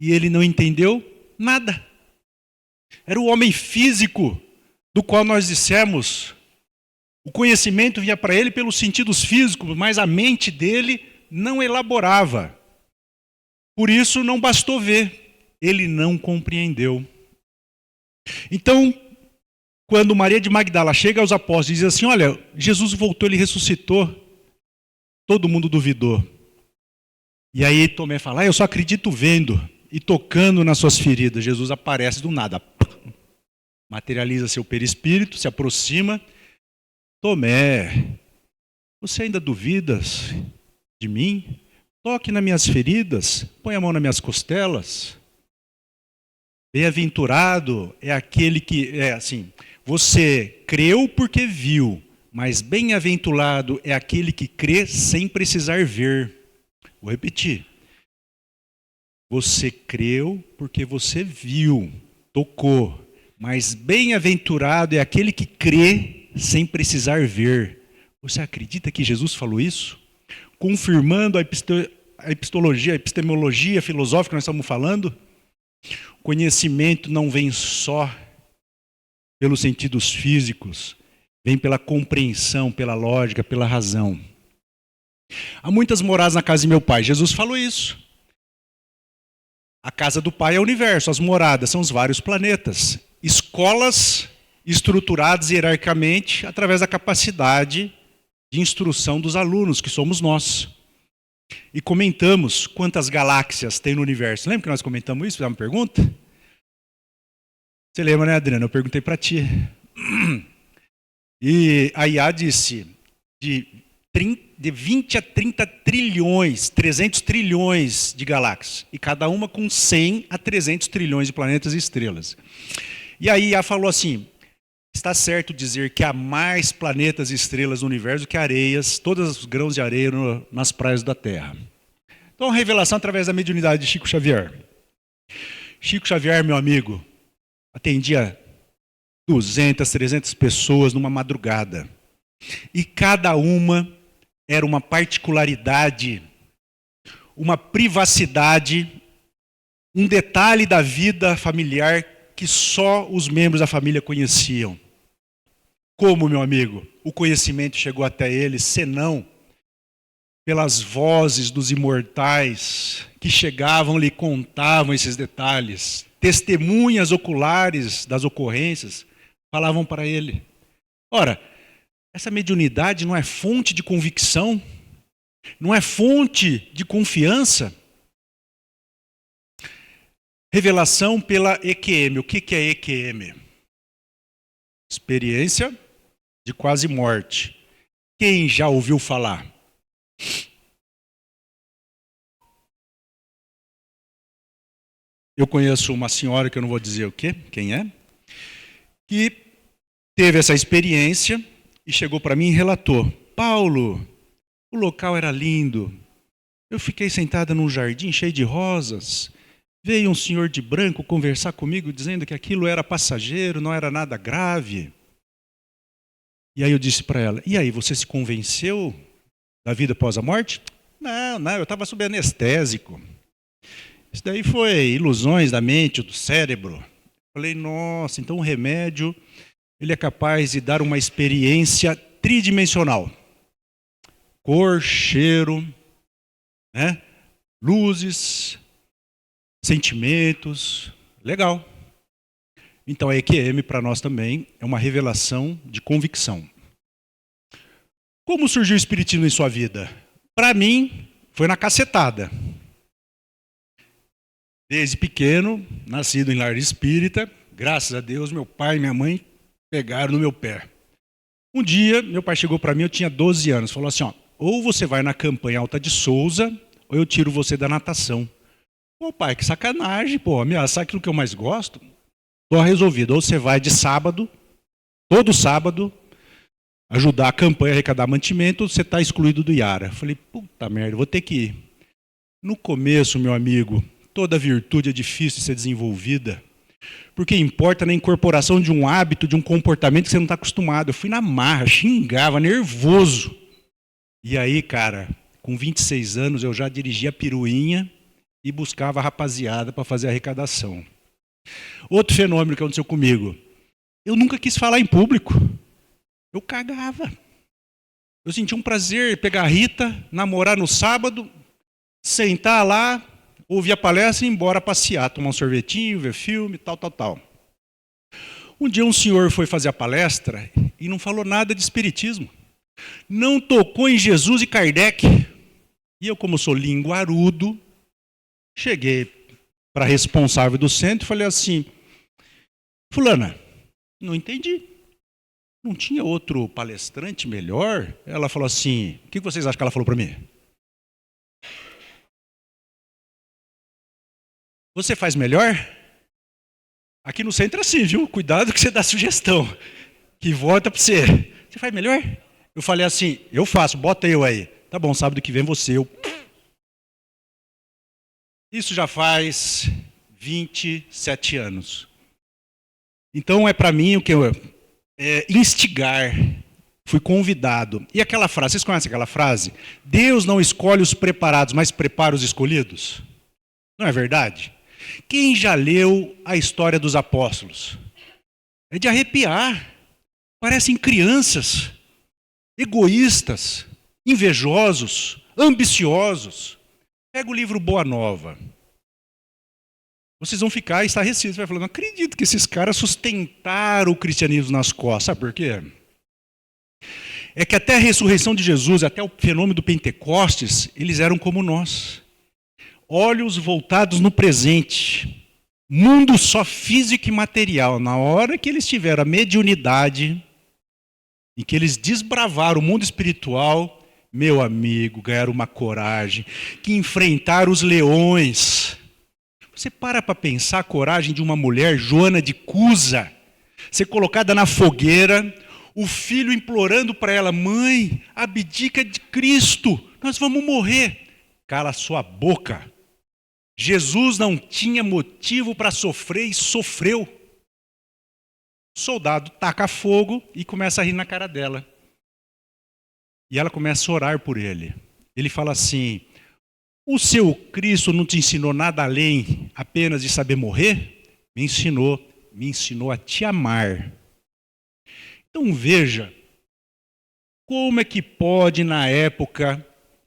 E ele não entendeu nada. Era o homem físico do qual nós dissemos. O conhecimento vinha para ele pelos sentidos físicos, mas a mente dele não elaborava. Por isso não bastou ver, ele não compreendeu. Então, quando Maria de Magdala chega aos apóstolos e diz assim, olha, Jesus voltou, ele ressuscitou, todo mundo duvidou. E aí Tomé fala, eu só acredito vendo e tocando nas suas feridas. Jesus aparece do nada, materializa seu perispírito, se aproxima. Tomé, você ainda duvidas de mim? Toque nas minhas feridas, põe a mão nas minhas costelas. Bem-aventurado é aquele que, você creu porque viu, mas bem-aventurado é aquele que crê sem precisar ver. Vou repetir. Você creu porque você viu, tocou, mas bem-aventurado é aquele que crê sem precisar ver. Você acredita que Jesus falou isso? Confirmando a epistemologia filosófica que nós estamos falando? O conhecimento não vem só pelos sentidos físicos, vem pela compreensão, pela lógica, pela razão. Há muitas moradas na casa de meu pai. Jesus falou isso. A casa do pai é o universo, as moradas são os vários planetas. Escolas estruturadas hierarquicamente através da capacidade de instrução dos alunos, que somos nós. E comentamos quantas galáxias tem no universo. Lembra que nós comentamos isso? Fizemos uma pergunta? Você lembra, né, Adriana? Eu perguntei para ti. E a IA disse de 20 a 30 trilhões, 300 trilhões de galáxias. E cada uma com 100 a 300 trilhões de planetas e estrelas. E a IA falou assim, está certo dizer que há mais planetas e estrelas no universo do que areias, todos os grãos de areia nas praias da Terra. Então, a revelação através da mediunidade de Chico Xavier. Chico Xavier, meu amigo, atendia 200, 300 pessoas numa madrugada. E cada uma era uma particularidade, uma privacidade, um detalhe da vida familiar que só os membros da família conheciam. Como, meu amigo, o conhecimento chegou até eles, senão pelas vozes dos imortais que chegavam e lhe contavam esses detalhes. Testemunhas oculares das ocorrências falavam para ele. Ora, essa mediunidade não é fonte de convicção? Não é fonte de confiança? Revelação pela EQM. O que é EQM? Experiência de quase morte. Quem já ouviu falar? Eu conheço uma senhora, que eu não vou dizer quem é, que teve essa experiência e chegou para mim e relatou. Paulo, o local era lindo. Eu fiquei sentada num jardim cheio de rosas. Veio um senhor de branco conversar comigo, dizendo que aquilo era passageiro, não era nada grave. E aí eu disse para ela, e aí, você se convenceu da vida após a morte? Não, eu estava sob anestésico. Isso daí foi ilusões da mente, do cérebro. Falei, nossa, então o remédio ele é capaz de dar uma experiência tridimensional. Cor, cheiro, né? Luzes, sentimentos, legal. Então a EQM para nós também é uma revelação de convicção. Como surgiu o espiritismo em sua vida? Para mim, foi na cacetada. Desde pequeno, nascido em lar espírita, graças a Deus, meu pai e minha mãe pegaram no meu pé. Um dia, meu pai chegou para mim, eu tinha 12 anos, falou assim, ou você vai na campanha Alta de Souza, ou eu tiro você da natação. Pô, pai, que sacanagem, pô, ameaçar aquilo que eu mais gosto. Estou resolvido, ou você vai de sábado, todo sábado, ajudar a campanha a arrecadar mantimento, você está excluído do IARA. Falei, puta merda, vou ter que ir. No começo, meu amigo, toda virtude é difícil de ser desenvolvida, porque importa na incorporação de um hábito, de um comportamento que você não está acostumado. Eu fui na marra, xingava, nervoso. E aí, cara, com 26 anos, eu já dirigia a piruinha e buscava a rapaziada para fazer a arrecadação. Outro fenômeno que aconteceu comigo, eu nunca quis falar em público. Eu cagava. Eu sentia um prazer pegar a Rita, namorar no sábado, sentar lá, ouvir a palestra e ir embora passear, tomar um sorvetinho, ver filme, tal. Um dia um senhor foi fazer a palestra e não falou nada de espiritismo. Não tocou em Jesus e Kardec. E eu, como sou linguarudo, cheguei para a responsável do centro e falei assim, fulana, não entendi. Não tinha outro palestrante melhor? Ela falou assim, o que vocês acham que ela falou para mim? Você faz melhor? Aqui no centro é assim, viu? Cuidado que você dá sugestão, que volta para você. Você faz melhor? Eu falei assim, eu faço, bota eu aí. Tá bom, sábado que vem você. Isso já faz 27 anos. Então é para mim o que instigar. Fui convidado. E aquela frase, vocês conhecem aquela frase? Deus não escolhe os preparados, mas prepara os escolhidos. Não é verdade? Quem já leu a história dos apóstolos? É de arrepiar. Parecem crianças, egoístas, invejosos, ambiciosos. Pega o livro Boa Nova. Vocês vão ficar estarrecidos. Vai falar, não acredito que esses caras sustentaram o cristianismo nas costas. Sabe por quê? É que até a ressurreição de Jesus, até o fenômeno do Pentecostes, eles eram como nós. Olhos voltados no presente. Mundo só físico e material. Na hora que eles tiveram a mediunidade, em que eles desbravaram o mundo espiritual, meu amigo, ganharam uma coragem, que enfrentaram os leões. Você para pensar a coragem de uma mulher, Joana de Cusa, ser colocada na fogueira, o filho implorando para ela, mãe, abdica de Cristo, nós vamos morrer. Cala sua boca. Jesus não tinha motivo para sofrer e sofreu. O soldado taca fogo e começa a rir na cara dela. E ela começa a orar por ele. Ele fala assim, o seu Cristo não te ensinou nada além apenas de saber morrer? Me ensinou a te amar. Então veja, como é que pode na época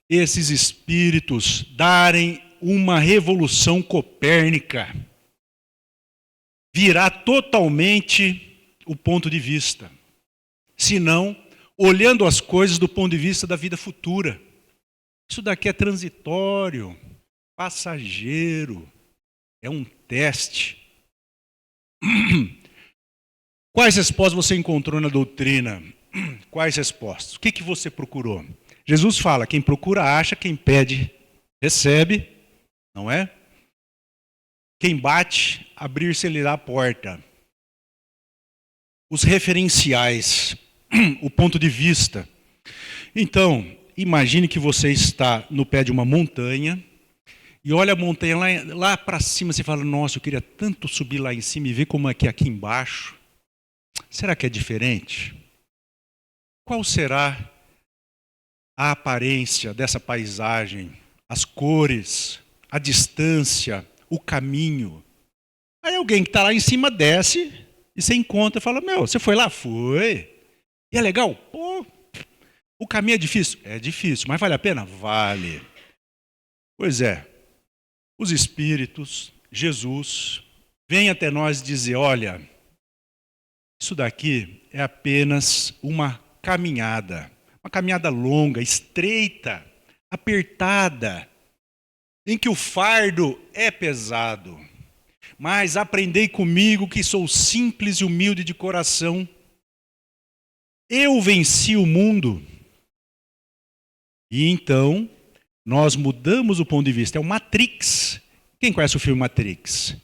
esses espíritos darem uma revolução copérnica, virar totalmente o ponto de vista, senão olhando as coisas do ponto de vista da vida futura. Isso daqui é transitório, passageiro, é um teste. Quais respostas você encontrou na doutrina? Quais respostas? O que você procurou? Jesus fala, quem procura acha, quem pede recebe, não é? Quem bate, abrir-se-lhe a porta. Os referenciais, o ponto de vista. Então, imagine que você está no pé de uma montanha e olha a montanha lá para cima, você fala, nossa, eu queria tanto subir lá em cima e ver como é que é aqui embaixo. Será que é diferente? Qual será a aparência dessa paisagem, as cores, a distância, o caminho? Aí alguém que está lá em cima desce e você encontra e fala, meu, você foi lá? Foi. E é legal? Pô, o caminho é difícil? É difícil, mas vale a pena? Vale. Pois é, os espíritos, Jesus, vêm até nós dizer, olha, isso daqui é apenas uma caminhada longa, estreita, apertada, em que o fardo é pesado. Mas aprendei comigo que sou simples e humilde de coração. Eu venci o mundo. E então, nós mudamos o ponto de vista. É o Matrix. Quem conhece o filme Matrix?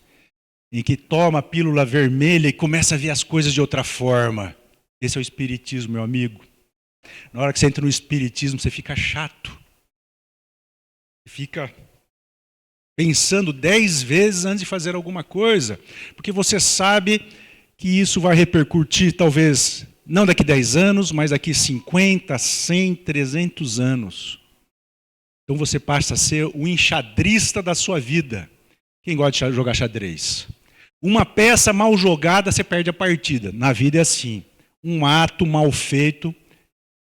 Em que toma a pílula vermelha e começa a ver as coisas de outra forma. Esse é o espiritismo, meu amigo. Na hora que você entra no espiritismo, você fica chato. Fica pensando 10 vezes antes de fazer alguma coisa, porque você sabe que isso vai repercutir, talvez, não daqui 10 anos, mas daqui 50, 100, 300 anos. Então você passa a ser o enxadrista da sua vida. Quem gosta de jogar xadrez? Uma peça mal jogada, você perde a partida. Na vida é assim. Um ato mal feito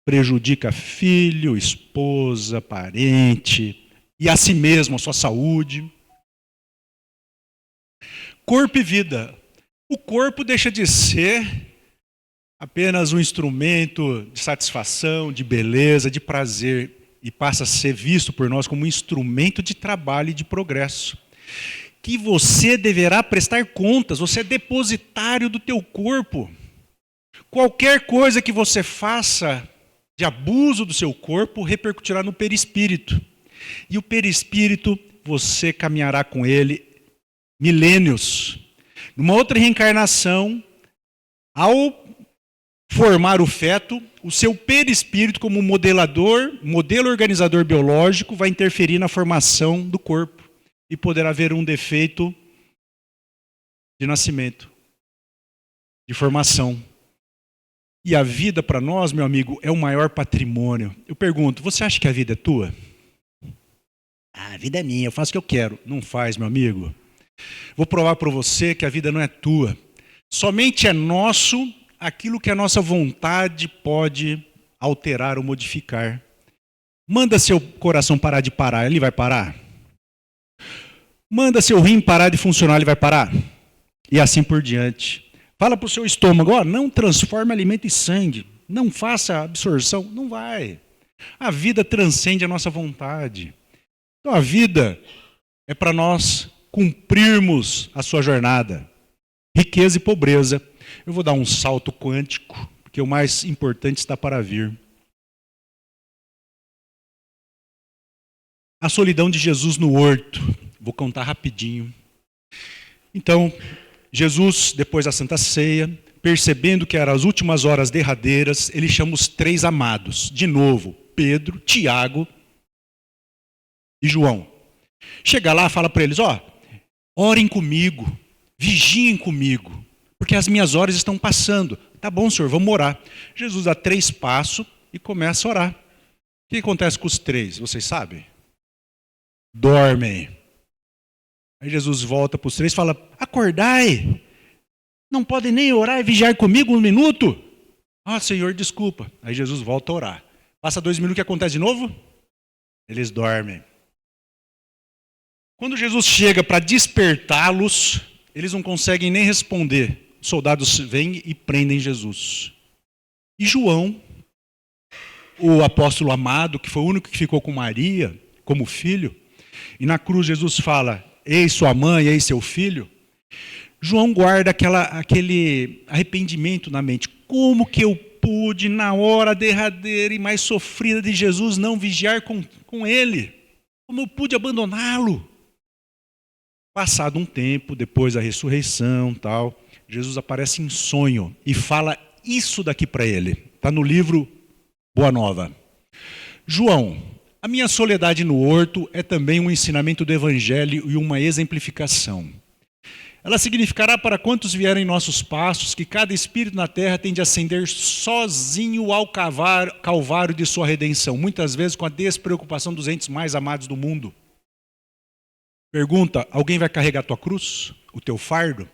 prejudica filho, esposa, parente e a si mesmo, a sua saúde. Corpo e vida. O corpo deixa de ser apenas um instrumento de satisfação, de beleza, de prazer, e passa a ser visto por nós como um instrumento de trabalho e de progresso. Que você deverá prestar contas, você é depositário do teu corpo. Qualquer coisa que você faça de abuso do seu corpo repercutirá no perispírito. E o perispírito, você caminhará com ele milênios. Numa outra reencarnação, ao formar o feto, o seu perispírito como modelo organizador biológico, vai interferir na formação do corpo. E poderá haver um defeito de nascimento, de formação. E a vida para nós, meu amigo, é o maior patrimônio. Eu pergunto, você acha que a vida é tua? A vida é minha, eu faço o que eu quero. Não faz, meu amigo. Vou provar para você que a vida não é tua. Somente é nosso aquilo que a nossa vontade pode alterar ou modificar. Manda seu coração parar de parar, ele vai parar? Manda seu rim parar de funcionar, ele vai parar? E assim por diante. Fala para o seu estômago, ó, não transforme alimento em sangue. Não faça absorção. Não vai. A vida transcende a nossa vontade. Então a vida é para nós cumprirmos a sua jornada. Riqueza e pobreza. Eu vou dar um salto quântico, porque o mais importante está para vir. A solidão de Jesus no horto. Vou contar rapidinho. Então, Jesus, depois da Santa Ceia, percebendo que eram as últimas horas derradeiras, ele chama os 3 amados. De novo, Pedro, Tiago e João. Chega lá e fala para eles, ó, orem comigo, vigiem comigo, porque as minhas horas estão passando. Tá bom, senhor, vamos orar. Jesus dá 3 passos e começa a orar. O que acontece com os 3? Vocês sabem? Dormem. Aí Jesus volta para os 3 e fala, acordai. Não podem nem orar e vigiar comigo 1 minuto? Ah, Senhor, desculpa. Aí Jesus volta a orar. Passa 2 minutos, o que acontece de novo? Eles dormem. Quando Jesus chega para despertá-los, eles não conseguem nem responder. Os soldados vêm e prendem Jesus. E João, o apóstolo amado, que foi o único que ficou com Maria como filho, e na cruz Jesus fala, eis sua mãe, eis seu filho. João guarda aquele arrependimento na mente. Como que eu pude, na hora derradeira e mais sofrida de Jesus, não vigiar com ele? Como eu pude abandoná-lo? Passado um tempo, depois da ressurreição, tal, Jesus aparece em sonho e fala isso daqui para ele. Está no livro Boa Nova. João, a minha soledade no horto é também um ensinamento do Evangelho e uma exemplificação. Ela significará para quantos vierem nossos passos que cada espírito na terra tem de ascender sozinho ao calvário de sua redenção, muitas vezes com a despreocupação dos entes mais amados do mundo. Pergunta, alguém vai carregar a tua cruz? O teu fardo?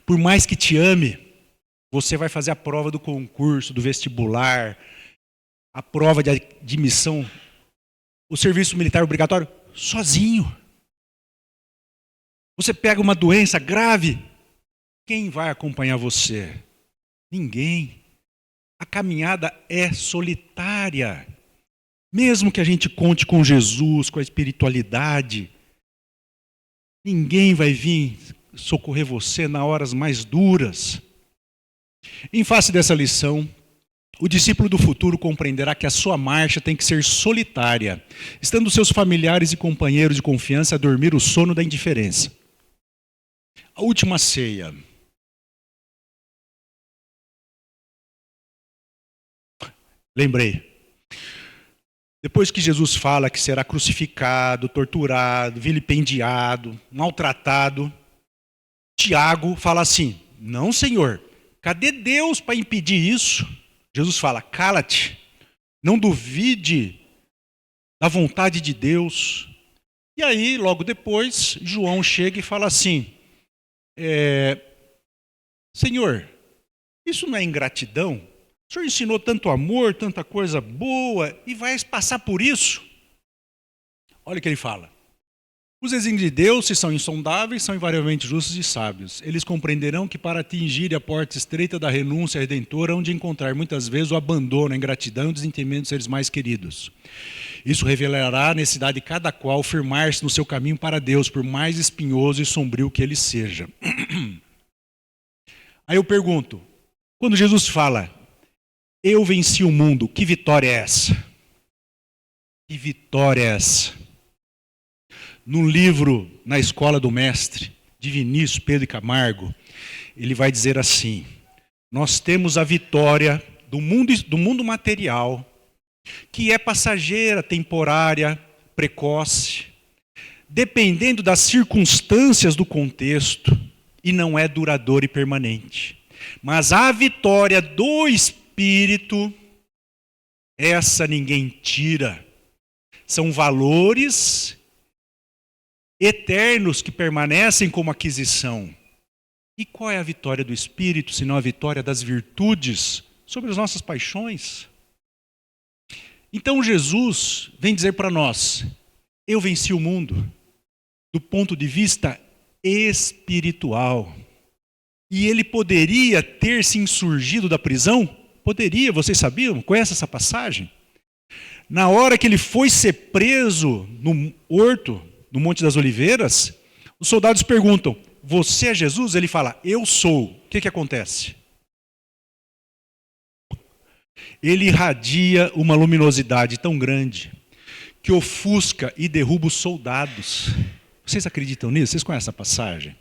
Por mais que te ame, você vai fazer a prova do concurso, do vestibular, a prova de admissão, o serviço militar obrigatório, sozinho. Você pega uma doença grave, quem vai acompanhar você? Ninguém. A caminhada é solitária. Mesmo que a gente conte com Jesus, com a espiritualidade, ninguém vai vir socorrer você nas horas mais duras. Em face dessa lição, o discípulo do futuro compreenderá que a sua marcha tem que ser solitária, estando seus familiares e companheiros de confiança a dormir o sono da indiferença. A última ceia. Lembrei. Depois que Jesus fala que será crucificado, torturado, vilipendiado, maltratado, Tiago fala assim: não, Senhor, cadê Deus para impedir isso? Jesus fala: cala-te, não duvide da vontade de Deus. E aí, logo depois, João chega e fala assim: Senhor, isso não é ingratidão? O Senhor ensinou tanto amor, tanta coisa boa, e vai passar por isso? Olha o que ele fala. Os desígnios de Deus, se são insondáveis, são invariavelmente justos e sábios. Eles compreenderão que para atingir a porta estreita da renúncia redentora, hão de encontrar muitas vezes o abandono, a ingratidão e o desentendimento dos seres mais queridos. Isso revelará a necessidade de cada qual firmar-se no seu caminho para Deus, por mais espinhoso e sombrio que ele seja. Aí eu pergunto, quando Jesus fala, eu venci o mundo, que vitória é essa? Que vitória é essa? No livro Na Escola do Mestre, de Vinícius Pedro Camargo, ele vai dizer assim: nós temos a vitória do mundo material, que é passageira, temporária, precoce, dependendo das circunstâncias do contexto, e não é duradoura e permanente. Mas a vitória do Espírito, essa ninguém tira. São valores eternos que permanecem como aquisição. E qual é a vitória do Espírito, senão a vitória das virtudes sobre as nossas paixões? Então Jesus vem dizer para nós, eu venci o mundo, do ponto de vista espiritual. E ele poderia ter se insurgido da prisão? Poderia, vocês sabiam? Conhece essa passagem? Na hora que ele foi ser preso no horto, no Monte das Oliveiras, os soldados perguntam, você é Jesus? Ele fala, eu sou. O que acontece? Ele irradia uma luminosidade tão grande que ofusca e derruba os soldados. Vocês acreditam nisso? Vocês conhecem essa passagem?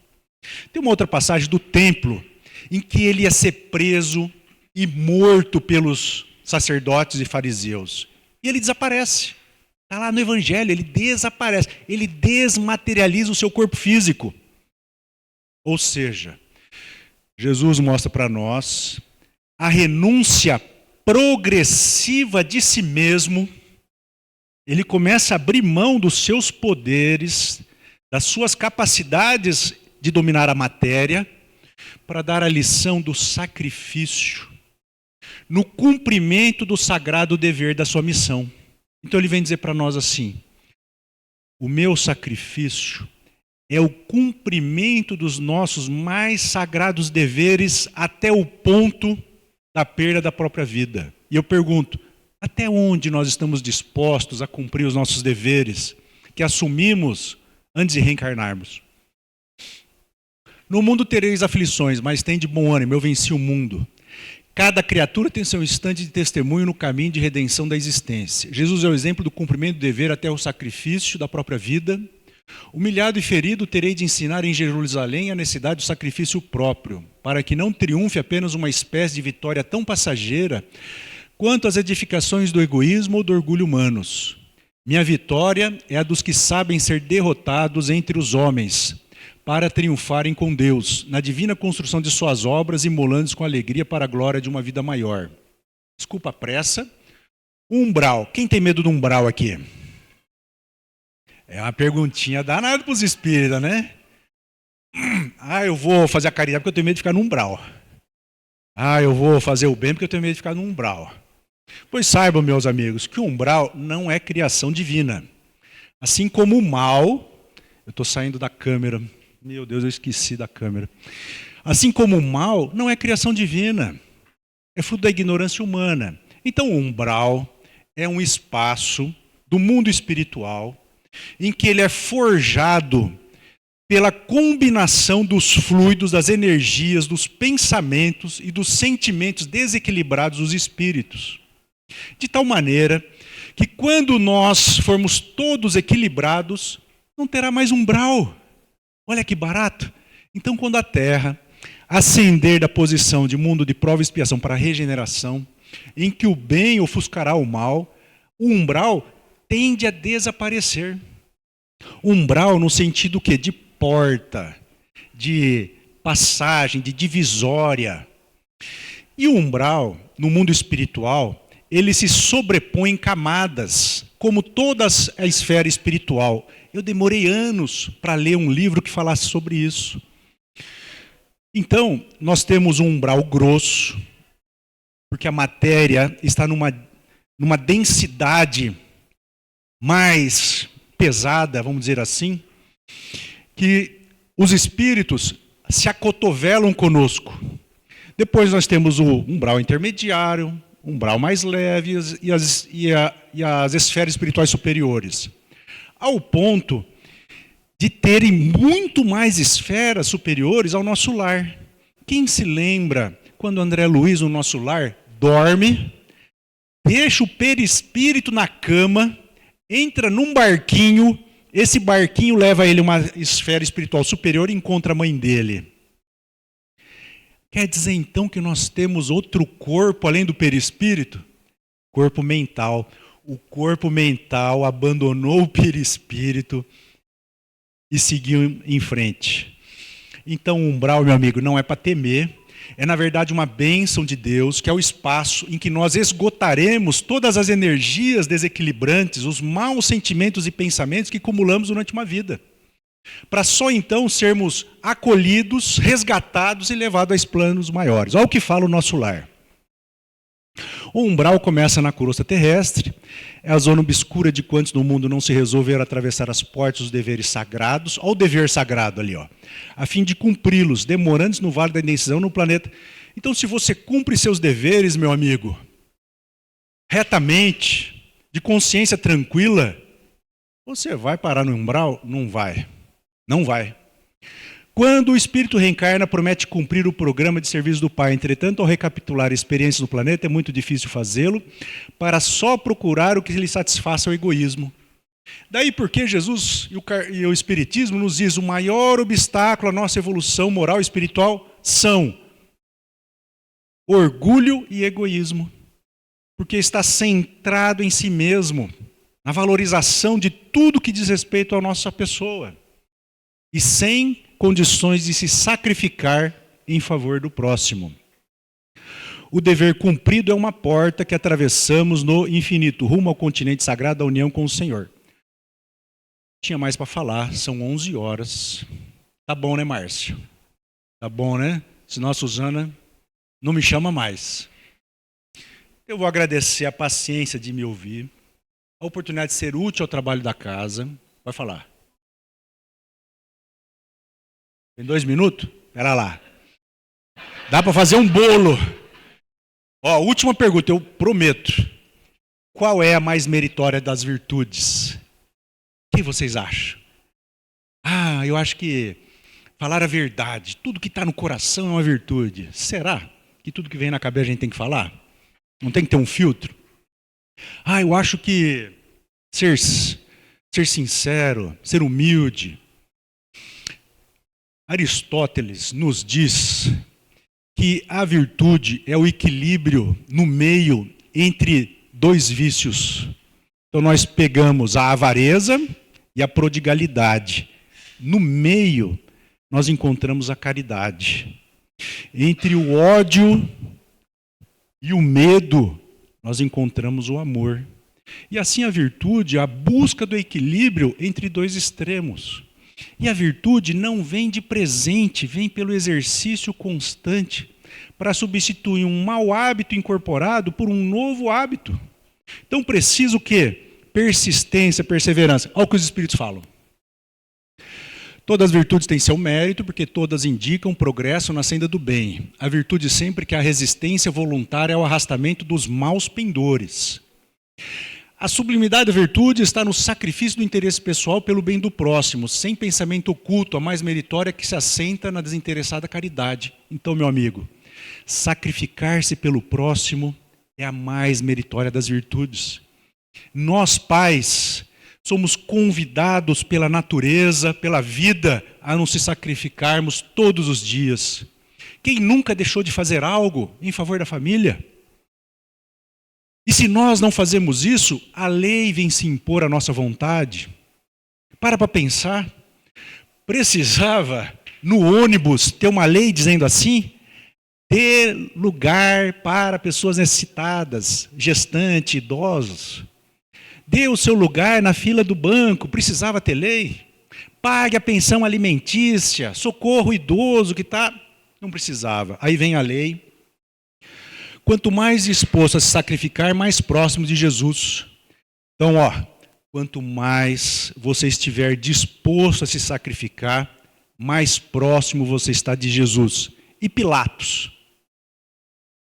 Tem uma outra passagem do templo em que ele ia ser preso e morto pelos sacerdotes e fariseus. E ele desaparece. Está lá no Evangelho, ele desaparece. Ele desmaterializa o seu corpo físico. Ou seja, Jesus mostra para nós a renúncia progressiva de si mesmo. Ele começa a abrir mão dos seus poderes, das suas capacidades de dominar a matéria, para dar a lição do sacrifício, no cumprimento do sagrado dever da sua missão. Então ele vem dizer para nós assim, o meu sacrifício é o cumprimento dos nossos mais sagrados deveres até o ponto da perda da própria vida. E eu pergunto, até onde nós estamos dispostos a cumprir os nossos deveres que assumimos antes de reencarnarmos? No mundo tereis aflições, mas tem de bom ânimo, eu venci o mundo. Cada criatura tem seu instante de testemunho no caminho de redenção da existência. Jesus é o exemplo do cumprimento do dever até o sacrifício da própria vida. Humilhado e ferido, terei de ensinar em Jerusalém a necessidade do sacrifício próprio, para que não triunfe apenas uma espécie de vitória tão passageira quanto as edificações do egoísmo ou do orgulho humanos. Minha vitória é a dos que sabem ser derrotados entre os homens, para triunfarem com Deus, na divina construção de suas obras, imolando-se com alegria para a glória de uma vida maior. Desculpa a pressa. Umbral. Quem tem medo do umbral aqui? É uma perguntinha danada para os espíritas, né? Eu vou fazer a caridade porque eu tenho medo de ficar no umbral. Eu vou fazer o bem porque eu tenho medo de ficar no umbral. Pois saibam, meus amigos, que o umbral não é criação divina. Assim como o mal... Eu estou saindo da câmera... Meu Deus, eu esqueci da câmera. Assim como o mal não é criação divina, é fruto da ignorância humana. Então o umbral é um espaço do mundo espiritual em que ele é forjado pela combinação dos fluidos, das energias, dos pensamentos e dos sentimentos desequilibrados dos espíritos. De tal maneira que quando nós formos todos equilibrados, não terá mais umbral. Olha que barato. Então, quando a Terra ascender da posição de mundo de prova e expiação para a regeneração, em que o bem ofuscará o mal, o umbral tende a desaparecer. Umbral no sentido que de porta, de passagem, de divisória. E o umbral, no mundo espiritual, ele se sobrepõe em camadas, como toda a esfera espiritual. Eu demorei anos para ler um livro que falasse sobre isso. Então, nós temos um umbral grosso, porque a matéria está numa densidade mais pesada, vamos dizer assim, que os espíritos se acotovelam conosco. Depois nós temos o umbral intermediário, umbral mais leve e as esferas espirituais superiores. Ao ponto de terem muito mais esferas superiores ao nosso lar. Quem se lembra quando André Luiz, no nosso lar, dorme, deixa o perispírito na cama, entra num barquinho, esse barquinho leva ele a uma esfera espiritual superior e encontra a mãe dele. Quer dizer então que nós temos outro corpo além do perispírito? Corpo mental. O corpo mental abandonou o perispírito e seguiu em frente. Então o umbral, meu amigo, não é para temer. É, na verdade, uma bênção de Deus, que é o espaço em que nós esgotaremos todas as energias desequilibrantes, os maus sentimentos e pensamentos que acumulamos durante uma vida. Para só então sermos acolhidos, resgatados e levados a planos maiores. Olha o que fala o nosso lar. O umbral começa na crosta terrestre, é a zona obscura de quantos no mundo não se resolveram atravessar as portas dos deveres sagrados. Olha o dever sagrado ali, ó, a fim de cumpri-los, demorando-se no vale da indecisão no planeta. Então, se você cumpre seus deveres, meu amigo, retamente, de consciência tranquila, você vai parar no umbral? Não vai. Não vai. Quando o espírito reencarna, promete cumprir o programa de serviço do Pai. Entretanto, ao recapitular experiências no planeta, é muito difícil fazê-lo, para só procurar o que lhe satisfaça o egoísmo. Daí porque Jesus e o Espiritismo nos diz o maior obstáculo à nossa evolução moral e espiritual são orgulho e egoísmo. Porque está centrado em si mesmo, na valorização de tudo que diz respeito à nossa pessoa. E sem condições de se sacrificar em favor do próximo. O dever cumprido é uma porta que atravessamos no infinito, rumo ao continente sagrado da união com o Senhor. Tinha mais para falar, são 11 horas. Tá bom, né, Márcio? Tá bom, né? Senão a Suzana não me chama mais. Eu vou agradecer a paciência de me ouvir, a oportunidade de ser útil ao trabalho da casa. Vai falar. Tem 2 minutos? Espera lá. Dá para fazer um bolo. Ó, última pergunta, eu prometo. Qual é a mais meritória das virtudes? O que vocês acham? Ah, eu acho que falar a verdade, tudo que está no coração é uma virtude. Será que tudo que vem na cabeça a gente tem que falar? Não tem que ter um filtro? Ah, eu acho que ser sincero, ser humilde. Aristóteles nos diz que a virtude é o equilíbrio no meio entre 2 vícios. Então nós pegamos a avareza e a prodigalidade. No meio nós encontramos a caridade. Entre o ódio e o medo nós encontramos o amor. E assim a virtude é a busca do equilíbrio entre 2 extremos. E a virtude não vem de presente, vem pelo exercício constante para substituir um mau hábito incorporado por um novo hábito. Então precisa o quê? Persistência, perseverança. Olha o que os Espíritos falam. Todas as virtudes têm seu mérito, porque todas indicam progresso na senda do bem. A virtude sempre que a resistência voluntária ao arrastamento dos maus pendores. A sublimidade da virtude está no sacrifício do interesse pessoal pelo bem do próximo, sem pensamento oculto, a mais meritória que se assenta na desinteressada caridade. Então, meu amigo, sacrificar-se pelo próximo é a mais meritória das virtudes. Nós, pais, somos convidados pela natureza, pela vida, a nos sacrificarmos todos os dias. Quem nunca deixou de fazer algo em favor da família? E se nós não fazemos isso, a lei vem se impor à nossa vontade. Para pensar. Precisava, no ônibus, ter uma lei dizendo assim: ter lugar para pessoas necessitadas, gestantes, idosos. Dê o seu lugar na fila do banco, precisava ter lei. Pague a pensão alimentícia, socorro o idoso que está... Não precisava. Aí vem a lei. Quanto mais disposto a se sacrificar, mais próximo de Jesus. Então, quanto mais você estiver disposto a se sacrificar, mais próximo você está de Jesus. E Pilatos?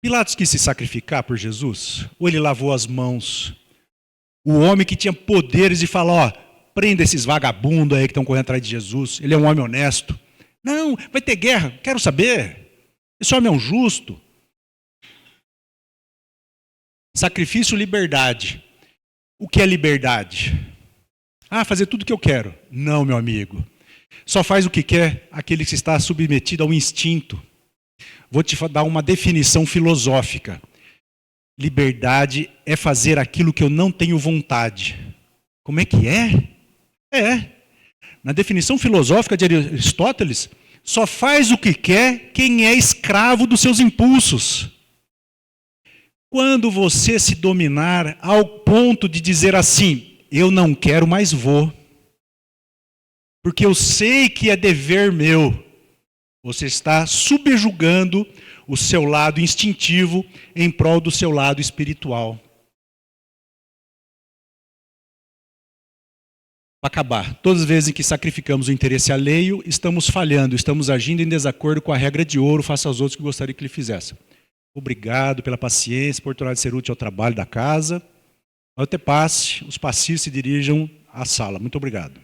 Pilatos quis se sacrificar por Jesus? Ou ele lavou as mãos? O homem que tinha poderes de falar, prenda esses vagabundos aí que estão correndo atrás de Jesus, ele é um homem honesto. Não, vai ter guerra, quero saber. Esse homem é um justo. Sacrifício, liberdade. O que é liberdade? Fazer tudo o que eu quero. Não, meu amigo. Só faz o que quer aquele que está submetido ao instinto. Vou te dar uma definição filosófica. Liberdade é fazer aquilo que eu não tenho vontade. Como é que é? Na definição filosófica de Aristóteles, só faz o que quer quem é escravo dos seus impulsos. Quando você se dominar ao ponto de dizer assim, eu não quero, mas vou, porque eu sei que é dever meu, você está subjugando o seu lado instintivo em prol do seu lado espiritual. Para acabar, todas as vezes em que sacrificamos o interesse alheio, estamos falhando, estamos agindo em desacordo com a regra de ouro, faça aos outros que gostaria que lhe fizessem. Obrigado pela paciência, por tornar de ser útil ao trabalho da casa. Ao ter passe, os passistas se dirijam à sala. Muito obrigado.